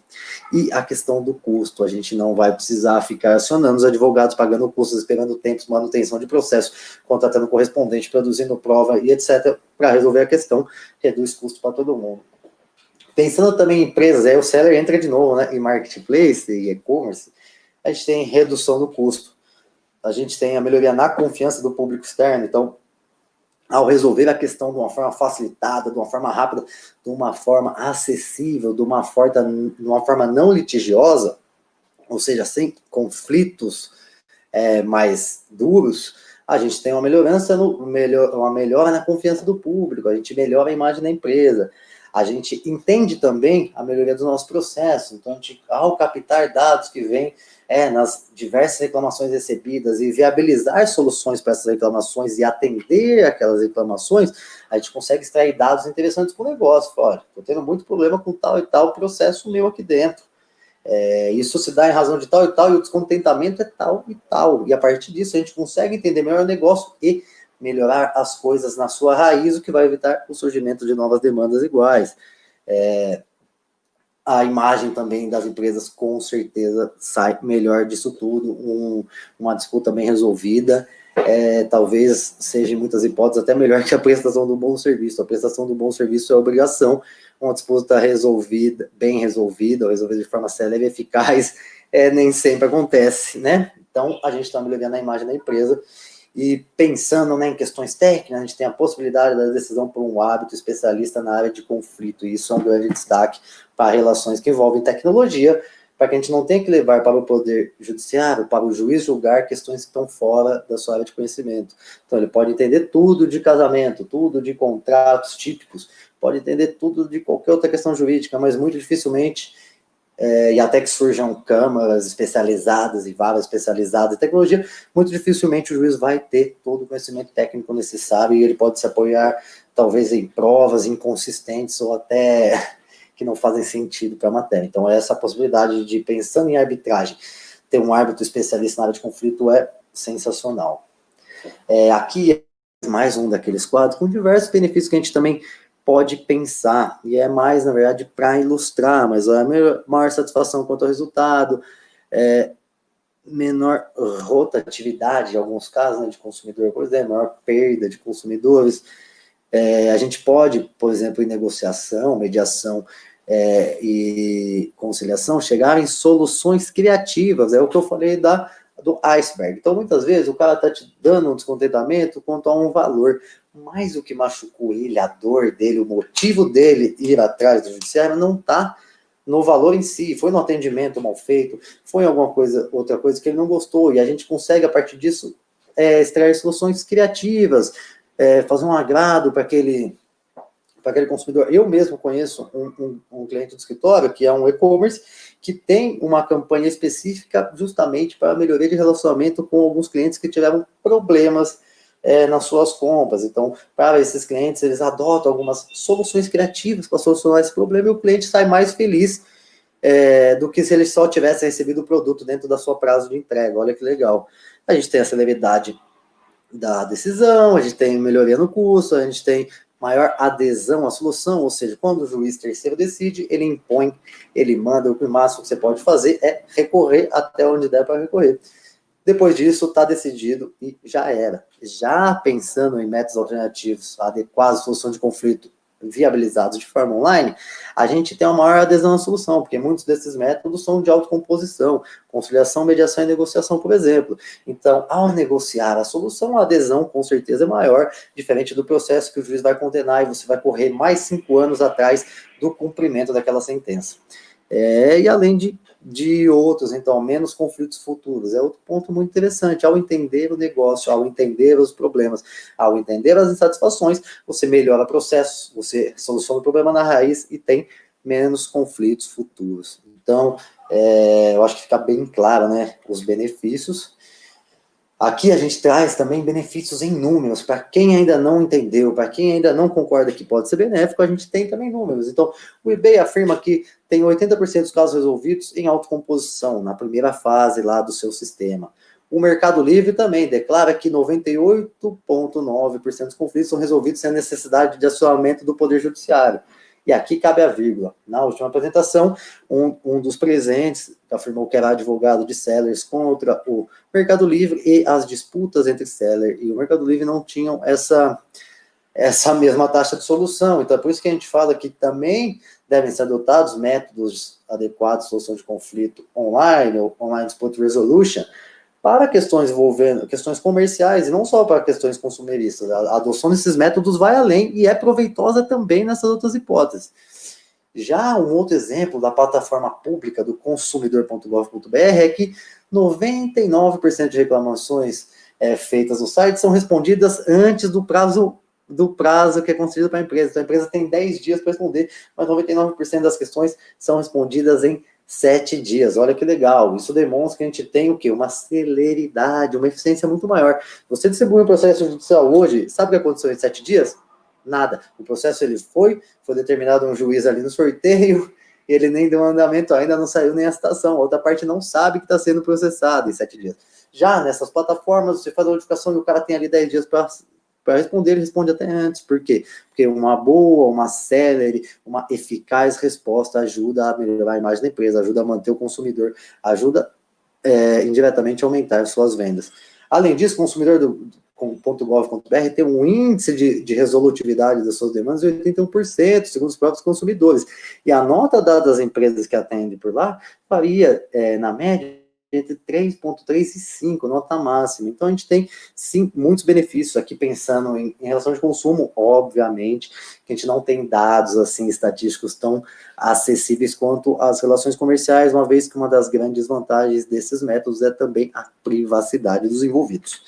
E a questão do custo, a gente não vai precisar ficar acionando os advogados, pagando custos, esperando tempos, manutenção de processo, contratando correspondente, produzindo prova e etc., para resolver a questão, reduz custo para todo mundo. Pensando também em empresas, o seller entra de novo, né, em marketplace e e-commerce, a gente tem redução do custo, a gente tem a melhoria na confiança do público externo. Então, ao resolver a questão de uma forma facilitada, de uma forma rápida, de uma forma acessível, de uma forma não litigiosa, ou seja, sem conflitos mais duros, a gente tem uma uma melhora na confiança do público, a gente melhora a imagem da empresa, a gente entende também a melhoria dos nossos processos. Então, ao captar dados que vêm nas diversas reclamações recebidas e viabilizar soluções para essas reclamações e atender aquelas reclamações, a gente consegue extrair dados interessantes para o negócio. Olha, estou tendo muito problema com tal e tal processo meu aqui dentro. Isso se dá em razão de tal e tal, e o descontentamento é tal e tal. E a partir disso a gente consegue entender melhor o negócio e melhorar as coisas na sua raiz, o que vai evitar o surgimento de novas demandas iguais. A imagem também das empresas, com certeza, sai melhor disso tudo, uma disputa bem resolvida, talvez seja, em muitas hipóteses, até melhor que a prestação do bom serviço. A prestação do bom serviço é obrigação, uma disputa bem resolvida, ou resolvida de forma célere e eficaz, nem sempre acontece, né? Então, a gente está melhorando a imagem da empresa, e pensando, né, em questões técnicas, a gente tem a possibilidade da decisão por um árbitro especialista na área de conflito, e isso é um grande destaque para relações que envolvem tecnologia, para que a gente não tenha que levar para o poder judiciário, para o juiz julgar questões que estão fora da sua área de conhecimento. Então, ele pode entender tudo de casamento, tudo de contratos típicos, pode entender tudo de qualquer outra questão jurídica, mas muito dificilmente, e até que surjam câmaras especializadas e varas especializadas em tecnologia, muito dificilmente o juiz vai ter todo o conhecimento técnico necessário, e ele pode se apoiar, talvez, em provas inconsistentes ou até que não fazem sentido para a matéria. Então, essa possibilidade de, pensando em arbitragem, ter um árbitro especialista na área de conflito é sensacional. Aqui é mais um daqueles quadros com diversos benefícios que a gente também pode pensar, e é mais, na verdade, para ilustrar, mas a maior satisfação quanto ao resultado, menor rotatividade, em alguns casos, né, de consumidor, por exemplo, maior perda de consumidores. A gente pode, por exemplo, em negociação, mediação e conciliação, chegar em soluções criativas, é o que eu falei do iceberg. Então, muitas vezes, o cara está te dando um descontentamento quanto a um valor, mas o que machucou ele, a dor dele, o motivo dele ir atrás do judiciário não está no valor em si, foi no atendimento mal feito, foi em alguma coisa, outra coisa que ele não gostou, e a gente consegue, a partir disso, extrair soluções criativas, fazer um agrado para aquele consumidor. Eu mesmo conheço um cliente do escritório, que é um e-commerce, que tem uma campanha específica justamente para a melhoria de relacionamento com alguns clientes que tiveram problemas nas suas compras. Então, para esses clientes, eles adotam algumas soluções criativas para solucionar esse problema, e o cliente sai mais feliz do que se ele só tivesse recebido o produto dentro da sua prazo de entrega. Olha que legal. A gente tem a celeridade da decisão, a gente tem melhoria no custo, a gente tem maior adesão à solução, ou seja, quando o juiz terceiro decide, ele impõe, ele manda, o máximo que você pode fazer é recorrer até onde der para recorrer. Depois disso, está decidido e já era. Já pensando em métodos alternativos adequados à solução de conflito viabilizados de forma online, a gente tem uma maior adesão à solução, porque muitos desses métodos são de autocomposição, conciliação, mediação e negociação, por exemplo. Então, ao negociar a solução, a adesão com certeza é maior, diferente do processo que o juiz vai condenar e você vai correr mais 5 anos atrás do cumprimento daquela sentença. E além de outros, então, menos conflitos futuros. É outro ponto muito interessante. Ao entender o negócio, ao entender os problemas, ao entender as insatisfações, você melhora processos, você soluciona o problema na raiz e tem menos conflitos futuros. Então, eu acho que fica bem claro, né, os benefícios. Aqui a gente traz também benefícios em números, para quem ainda não entendeu, para quem ainda não concorda que pode ser benéfico, a gente tem também números. Então, o eBay afirma que tem 80% dos casos resolvidos em autocomposição, na primeira fase lá do seu sistema. O Mercado Livre também declara que 98,9% dos conflitos são resolvidos sem a necessidade de acionamento do Poder Judiciário. E aqui cabe a vírgula. Na última apresentação, um dos presentes afirmou que era advogado de sellers contra o Mercado Livre, e as disputas entre seller e o Mercado Livre não tinham essa mesma taxa de solução. Então, é por isso que a gente fala que também devem ser adotados métodos adequados de solução de conflito online, ou online dispute resolution, para questões envolvendo questões comerciais e não só para questões consumeristas. A adoção desses métodos vai além e é proveitosa também nessas outras hipóteses. Já um outro exemplo da plataforma pública do consumidor.gov.br é que 99% de reclamações feitas no site são respondidas antes do prazo que é concedido para a empresa. Então, a empresa tem 10 dias para responder, mas 99% das questões são respondidas em 7 dias. Olha que legal. Isso demonstra que a gente tem o quê? Uma celeridade, uma eficiência muito maior. Você distribui um processo judicial hoje, sabe o que aconteceu em 7 dias? Nada. O processo ele foi determinado um juiz ali no sorteio, ele nem deu andamento, ainda não saiu nem a citação. A outra parte não sabe que está sendo processado em 7 dias. Já nessas plataformas, você faz a notificação e o cara tem ali 10 dias para responder, ele responde até antes. Por quê? Porque uma boa, uma célere, uma eficaz resposta ajuda a melhorar a imagem da empresa, ajuda a manter o consumidor, ajuda indiretamente a aumentar suas vendas. Além disso, o consumidor com .gov.br tem um índice de resolutividade das suas demandas de 81%, segundo os próprios consumidores. E a nota dada das empresas que atendem por lá varia, na média, entre 3,3 e 5, nota máxima. Então, a gente tem, sim, muitos benefícios aqui, pensando em relação de consumo, obviamente, que a gente não tem dados, assim, estatísticos tão acessíveis quanto as relações comerciais, uma vez que uma das grandes vantagens desses métodos é também a privacidade dos envolvidos.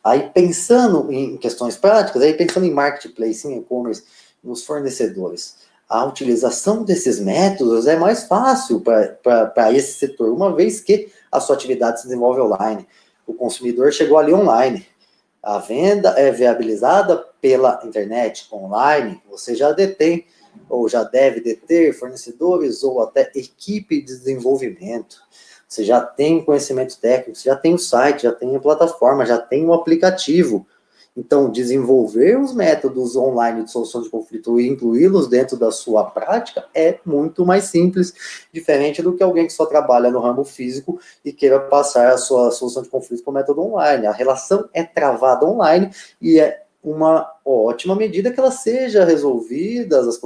Aí, pensando em questões práticas, aí pensando em marketplace, em e-commerce, nos fornecedores, a utilização desses métodos é mais fácil para esse setor, uma vez que a sua atividade se desenvolve online. O consumidor chegou ali online. A venda é viabilizada pela internet online. Você já detém, ou já deve deter, fornecedores ou até equipe de desenvolvimento. Você já tem conhecimento técnico, você já tem o site, já tem a plataforma, já tem o aplicativo. Então, desenvolver os métodos online de solução de conflito e incluí-los dentro da sua prática é muito mais simples, diferente do que alguém que só trabalha no ramo físico e queira passar a sua solução de conflito para o método online. A relação é travada online e é uma ótima medida que elas sejam resolvidas,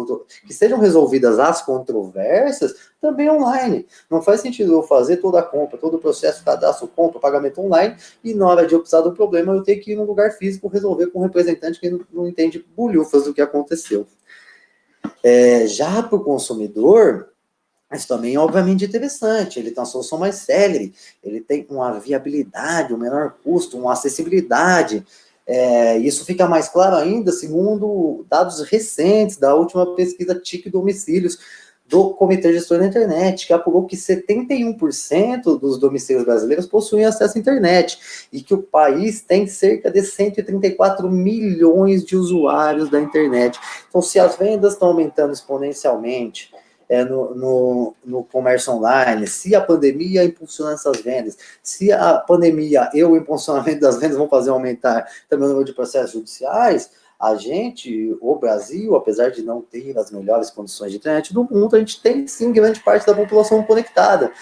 que sejam resolvidas as controvérsias também online. Não faz sentido eu fazer toda a compra, todo o processo, cadastro, compra, pagamento online, e na hora de eu precisar do problema, eu tenho que ir num lugar físico resolver com um representante que não entende bulhufas do que aconteceu. Já para o consumidor, isso também é obviamente interessante, ele tem uma solução mais célere, ele tem uma viabilidade, um menor custo, uma acessibilidade. Isso fica mais claro ainda segundo dados recentes da última pesquisa TIC Domicílios do Comitê Gestor da Internet, que apurou que 71% dos domicílios brasileiros possuem acesso à internet e que o país tem cerca de 134 milhões de usuários da internet. Então, se as vendas estão aumentando exponencialmente no comércio online, se a pandemia impulsiona essas vendas, se a pandemia e o impulsionamento das vendas vão fazer aumentar também o número de processos judiciais, o Brasil, apesar de não ter as melhores condições de internet do mundo, a gente tem sim grande parte da população conectada,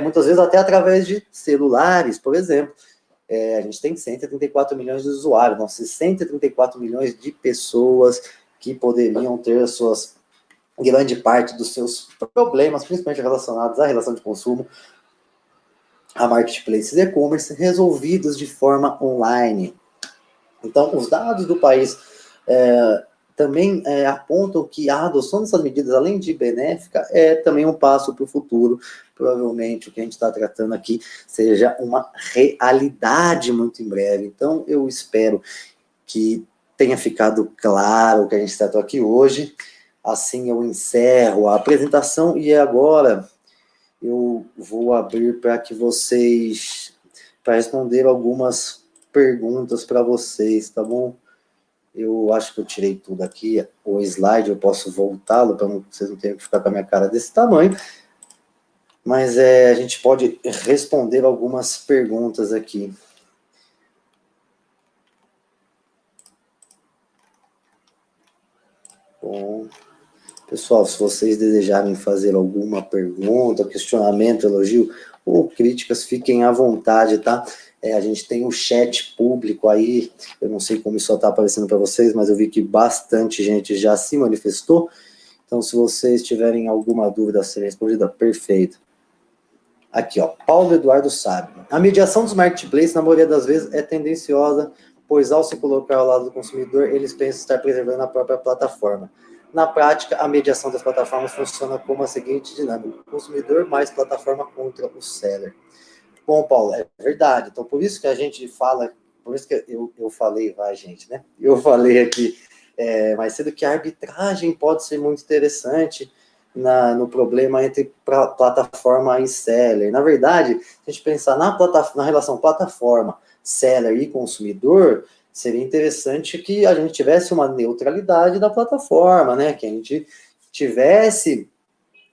muitas vezes até através de celulares, por exemplo. A gente tem 134 milhões de usuários, não, 134 milhões de pessoas que poderiam ter grande parte dos seus problemas, principalmente relacionados à relação de consumo, a marketplaces e e-commerce, resolvidos de forma online. Então, os dados do país também apontam que a adoção dessas medidas, além de benéfica, é também um passo para o futuro. Provavelmente o que a gente está tratando aqui seja uma realidade muito em breve. Então, eu espero que tenha ficado claro o que a gente tratou aqui hoje. Assim eu encerro a apresentação e agora eu vou abrir para que vocês, para responder algumas perguntas para vocês, tá bom? Eu acho que eu tirei tudo aqui, o slide eu posso voltá-lo para vocês não terem que ficar com a minha cara desse tamanho, mas a gente pode responder algumas perguntas aqui. Bom, pessoal, se vocês desejarem fazer alguma pergunta, questionamento, elogio ou críticas, fiquem à vontade, tá? A gente tem o chat público aí, eu não sei como isso está aparecendo para vocês, mas eu vi que bastante gente já se manifestou, então se vocês tiverem alguma dúvida a ser respondida, perfeito. Aqui, ó, Paulo Eduardo Sábio. A mediação dos marketplaces, na maioria das vezes, é tendenciosa, pois ao se colocar ao lado do consumidor, eles pensam estar preservando a própria plataforma. Na prática, a mediação das plataformas funciona como a seguinte dinâmica: consumidor mais plataforma contra o seller. Bom, Paulo, é verdade. Então, por isso que a gente fala, por isso que eu falei, vai, gente, né? Eu falei aqui mais cedo que a arbitragem pode ser muito interessante no problema entre plataforma e seller. Na verdade, se a gente pensar na relação plataforma, seller e consumidor, seria interessante que a gente tivesse uma neutralidade da plataforma, né? Que a gente tivesse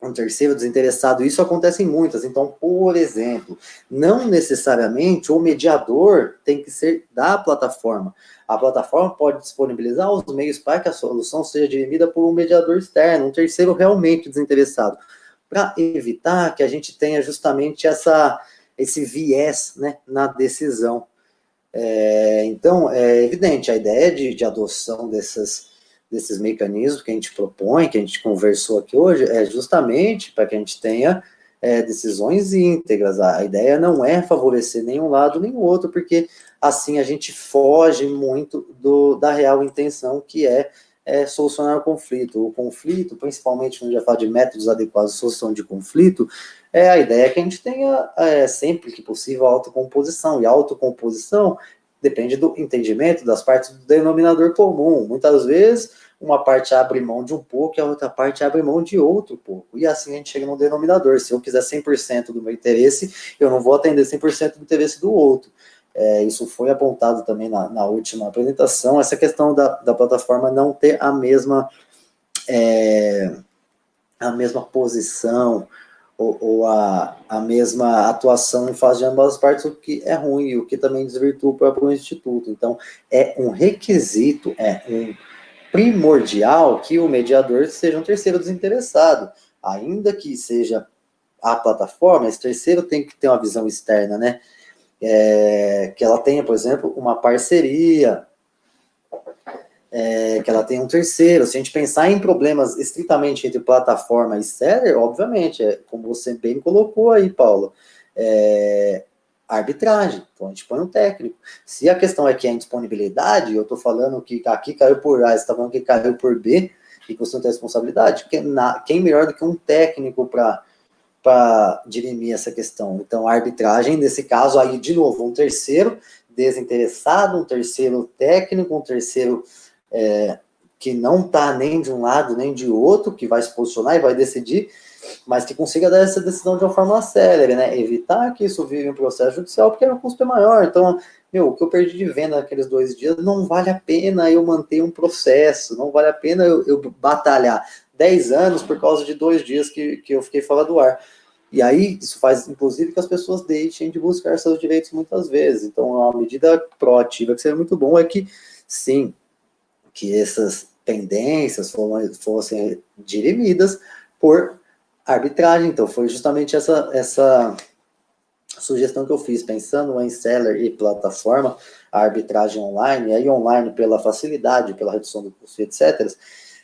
um terceiro desinteressado. Isso acontece em muitas. Então, por exemplo, não necessariamente o mediador tem que ser da plataforma. A plataforma pode disponibilizar os meios para que a solução seja dirimida por um mediador externo, um terceiro realmente desinteressado, para evitar que a gente tenha justamente esse viés, né, na decisão. Então, é evidente, a ideia de adoção desses mecanismos que a gente propõe, que a gente conversou aqui hoje, é justamente para que a gente tenha decisões íntegras. A ideia não é favorecer nenhum lado nem o outro, porque assim a gente foge muito da real intenção, que é solucionar o conflito. O conflito, principalmente quando a gente fala de métodos adequados de solução de conflito, a ideia é que a gente tenha, sempre que possível, autocomposição. E a autocomposição depende do entendimento das partes do denominador comum. Muitas vezes, uma parte abre mão de um pouco e a outra parte abre mão de outro pouco. E assim a gente chega no denominador. Se eu quiser 100% do meu interesse, eu não vou atender 100% do interesse do outro. Isso foi apontado também na última apresentação, essa questão da plataforma não ter a mesma posição ou a mesma atuação em fase de ambas as partes, o que é ruim e o que também desvirtua o próprio instituto. Então, é um requisito, um primordial que o mediador seja um terceiro desinteressado, ainda que seja a plataforma, esse terceiro tem que ter uma visão externa, né? Que ela tenha, por exemplo, uma parceria, que ela tenha um terceiro. Se a gente pensar em problemas estritamente entre plataforma e seller, obviamente, como você bem colocou aí, Paulo, arbitragem. Então a gente põe um técnico. Se a questão é que é indisponibilidade, eu estou falando que aqui caiu por A, você está falando que caiu por B, e que você não tem responsabilidade, quem melhor do que um técnico para dirimir essa questão? Então, a arbitragem, nesse caso, aí, de novo, um terceiro desinteressado, um terceiro técnico, um terceiro que não está nem de um lado nem de outro, que vai se posicionar e vai decidir, mas que consiga dar essa decisão de uma forma célere, né? Evitar que isso vire um processo judicial, porque o custo é maior. Então, o que eu perdi de venda naqueles 2 dias, não vale a pena eu manter um processo, não vale a pena eu batalhar 10 anos por causa de 2 dias que eu fiquei fora do ar. E aí, isso faz, inclusive, que as pessoas deixem de buscar seus direitos muitas vezes. Então, uma medida proativa que seria muito bom é que, sim, que essas pendências fossem dirimidas por arbitragem. Então, foi justamente essa sugestão que eu fiz, pensando em seller e plataforma, a arbitragem online, e aí online pela facilidade, pela redução do custo, etc.,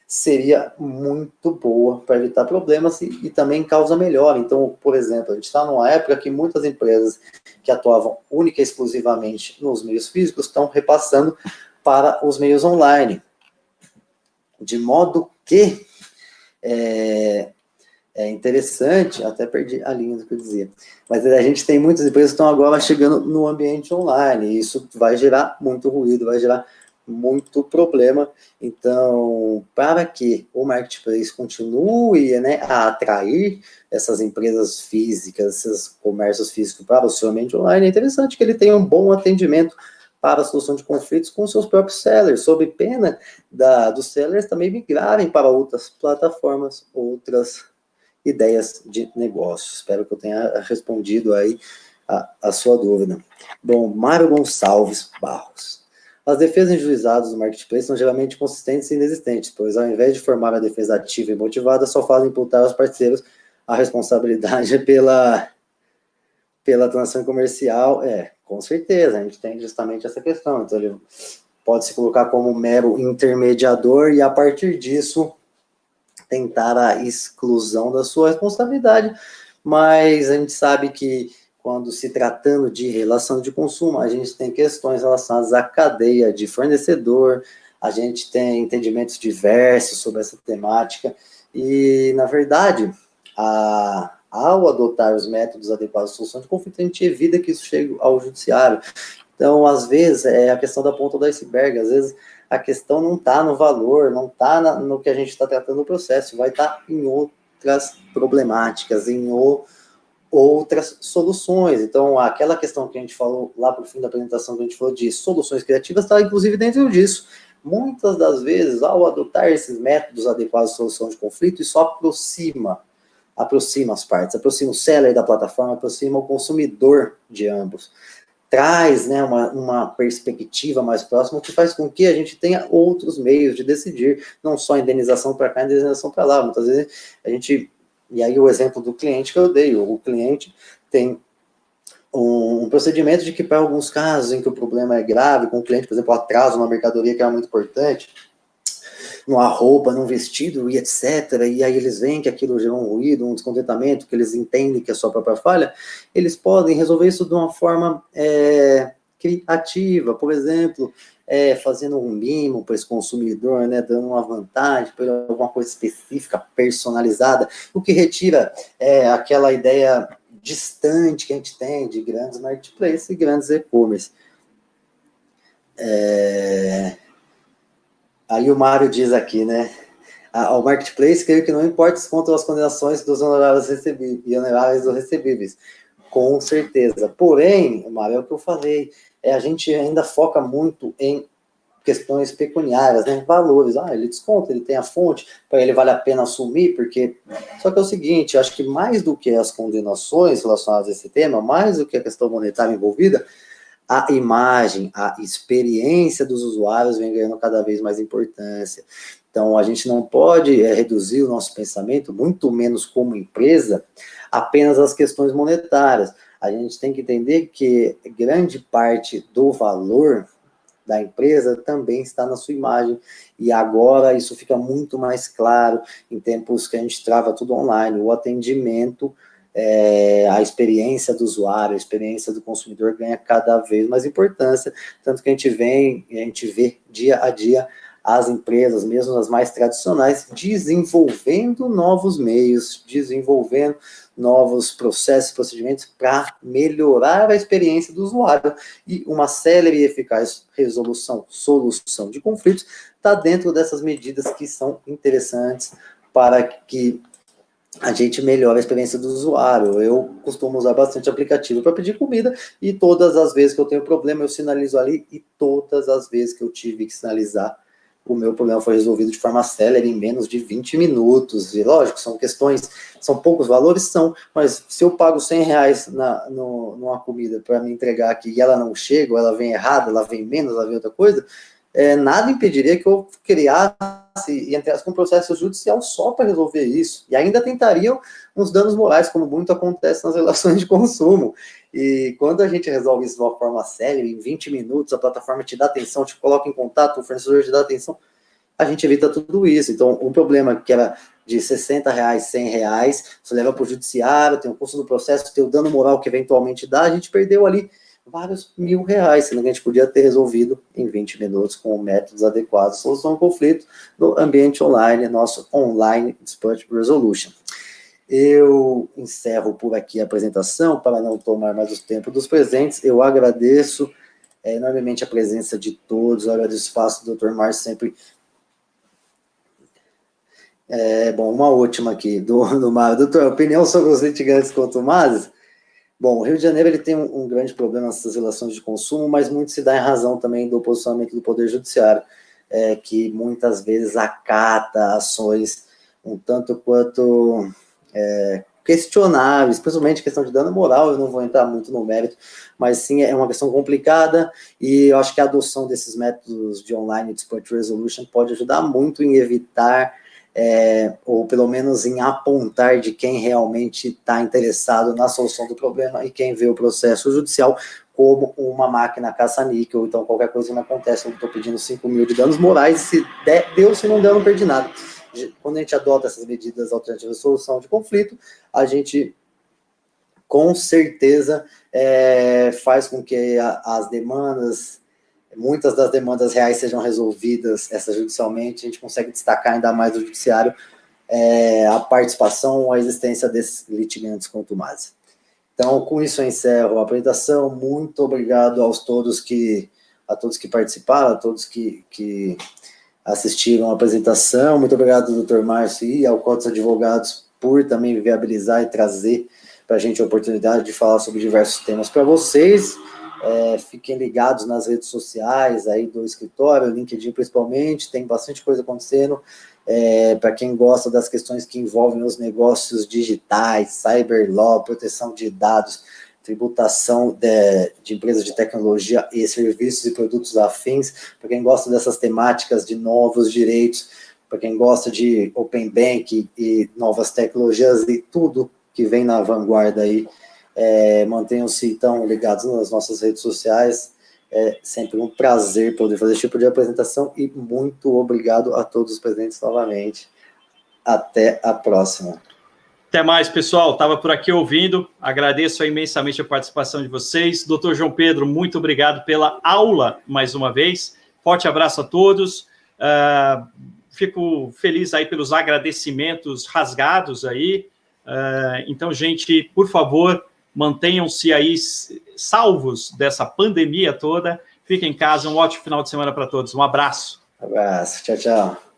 seria muito boa para evitar problemas e também causa melhora. Então, por exemplo, a gente está numa época que muitas empresas que atuavam única e exclusivamente nos meios físicos estão repassando para os meios online, de modo que é interessante, até perdi a linha do que eu dizia, mas a gente tem muitas empresas que estão agora chegando no ambiente online, e isso vai gerar muito ruído, vai gerar muito problema. Então, para que o marketplace continue, né, a atrair essas empresas físicas, esses comércios físicos para o seu ambiente online, é interessante que ele tenha um bom atendimento para a solução de conflitos com seus próprios sellers, sob pena dos sellers também migrarem para outras plataformas, outras ideias de negócio. Espero que eu tenha respondido aí a sua dúvida. Bom, Mário Gonçalves Barros. As defesas em juizados do marketplace são geralmente consistentes e inexistentes, pois ao invés de formar a defesa ativa e motivada, só fazem imputar aos parceiros a responsabilidade pela transação comercial. Com certeza, a gente tem justamente essa questão. Então, ele pode se colocar como mero intermediador e, a partir disso, tentar a exclusão da sua responsabilidade, mas a gente sabe que quando se tratando de relação de consumo, a gente tem questões relacionadas à cadeia de fornecedor, a gente tem entendimentos diversos sobre essa temática, e, na verdade, ao adotar os métodos adequados de solução de conflito, a gente evita que isso chegue ao judiciário. Então, às vezes, é a questão da ponta do iceberg, às vezes a questão não está no valor, não está no que a gente está tratando no processo, vai estar em outras problemáticas, outras soluções. Então, aquela questão que a gente falou lá para o fim da apresentação, que a gente falou de soluções criativas, está inclusive dentro disso. Muitas das vezes, ao adotar esses métodos adequados de solução de conflito, isso aproxima as partes, aproxima o seller da plataforma, aproxima o consumidor de ambos. Traz, né, uma perspectiva mais próxima, que faz com que a gente tenha outros meios de decidir, não só indenização para cá, indenização para lá. Muitas vezes a gente... E aí o exemplo do cliente que eu dei, o cliente tem um procedimento de que, para alguns casos em que o problema é grave, com o cliente, por exemplo, atraso na mercadoria, que é muito importante, numa roupa, num vestido e etc., e aí eles veem que aquilo gerou um ruído, um descontentamento, que eles entendem que é sua própria falha, eles podem resolver isso de uma forma criativa, por exemplo, fazendo um mimo para esse consumidor, né, dando uma vantagem por alguma coisa específica, personalizada, o que retira aquela ideia distante que a gente tem de grandes marketplaces e grandes e-commerce. Aí o Mário diz aqui, né, ao marketplace, creio que não importa se contam as condenações dos honorários recebíveis e honorários dos recebíveis, com certeza. Porém, Mário, é o que eu falei, a gente ainda foca muito em questões pecuniárias, né, valores. Ele desconta, ele tem a fonte, para ele vale a pena assumir, porque... Só que é o seguinte, acho que mais do que as condenações relacionadas a esse tema, mais do que a questão monetária envolvida, a imagem, a experiência dos usuários vem ganhando cada vez mais importância. Então, a gente não pode reduzir o nosso pensamento, muito menos como empresa, apenas às questões monetárias. A gente tem que entender que grande parte do valor da empresa também está na sua imagem, e agora isso fica muito mais claro em tempos que a gente trava tudo online, o atendimento, a experiência do usuário, a experiência do consumidor ganha cada vez mais importância, tanto que a gente vê dia a dia as empresas, mesmo as mais tradicionais, desenvolvendo novos meios, desenvolvendo novos processos, procedimentos para melhorar a experiência do usuário. E uma célere e eficaz solução de conflitos está dentro dessas medidas que são interessantes para que a gente melhora a experiência do usuário. Eu costumo usar bastante aplicativo para pedir comida, e todas as vezes que eu tenho problema, eu sinalizo ali, e todas as vezes que eu tive que sinalizar, o meu problema foi resolvido de forma célere, em menos de 20 minutos. E lógico, são poucos valores, mas se eu pago R$100 numa comida para me entregar aqui, e ela não chega, ou ela vem errada, ela vem menos, ela vem outra coisa, nada impediria que eu criasse e entrasse com um processo judicial só para resolver isso. E ainda tentariam uns danos morais, como muito acontece nas relações de consumo. E quando a gente resolve isso de uma forma séria, em 20 minutos, a plataforma te dá atenção, te coloca em contato, o fornecedor te dá atenção, a gente evita tudo isso. Então, um problema que era de R$60, R$100, você leva para o judiciário, tem o custo do processo, tem o dano moral que eventualmente dá, a gente perdeu ali vários R$1.000, sendo que a gente podia ter resolvido em 20 minutos com métodos adequados, solução de conflito no ambiente online, nosso Online Dispute Resolution. Eu encerro por aqui a apresentação, para não tomar mais o tempo dos presentes. Eu agradeço enormemente a presença de todos, eu agradeço o espaço do Dr. Márcio, sempre... uma última aqui, do Mário. Doutor, opinião sobre os litigantes contumazes? Bom, o Rio de Janeiro ele tem um grande problema nessas relações de consumo, mas muito se dá em razão também do posicionamento do Poder Judiciário, que muitas vezes acata ações um tanto quanto questionáveis, principalmente questão de dano moral. Eu não vou entrar muito no mérito, mas sim é uma questão complicada, e eu acho que a adoção desses métodos de online dispute resolution pode ajudar muito em evitar, ou pelo menos em apontar de quem realmente está interessado na solução do problema e quem vê o processo judicial como uma máquina caça-níquel. Então, qualquer coisa que não acontece, eu estou pedindo 5 mil de danos morais, se deu, se não deu, eu não perdi nada. Quando a gente adota essas medidas alternativas de solução de conflito, a gente com certeza faz com que as demandas, muitas das demandas reais sejam resolvidas extrajudicialmente. A gente consegue destacar ainda mais do judiciário a participação, a existência desses litigantes contumazes. Então, com isso eu encerro a apresentação. Muito obrigado a todos que participaram, a todos que assistiram a apresentação. Muito obrigado, doutor Márcio, e ao Código dos Advogados por também viabilizar e trazer para a gente a oportunidade de falar sobre diversos temas para vocês. Fiquem ligados nas redes sociais aí do escritório, LinkedIn principalmente, tem bastante coisa acontecendo. Para quem gosta das questões que envolvem os negócios digitais, cyber law, proteção de dados, tributação de empresas de tecnologia e serviços e produtos afins, para quem gosta dessas temáticas de novos direitos, para quem gosta de Open Bank e novas tecnologias e tudo que vem na vanguarda aí, mantenham-se então ligados nas nossas redes sociais. É sempre um prazer poder fazer esse tipo de apresentação e muito obrigado a todos os presentes novamente. Até a próxima. Até mais, pessoal. Estava por aqui ouvindo. Agradeço imensamente a participação de vocês. Doutor João Pedro, muito obrigado pela aula mais uma vez. Forte abraço a todos. Fico feliz aí pelos agradecimentos rasgados aí. Então, gente, por favor, mantenham-se aí salvos dessa pandemia toda. Fiquem em casa. Um ótimo final de semana para todos. Um abraço. Abraço. Tchau, tchau.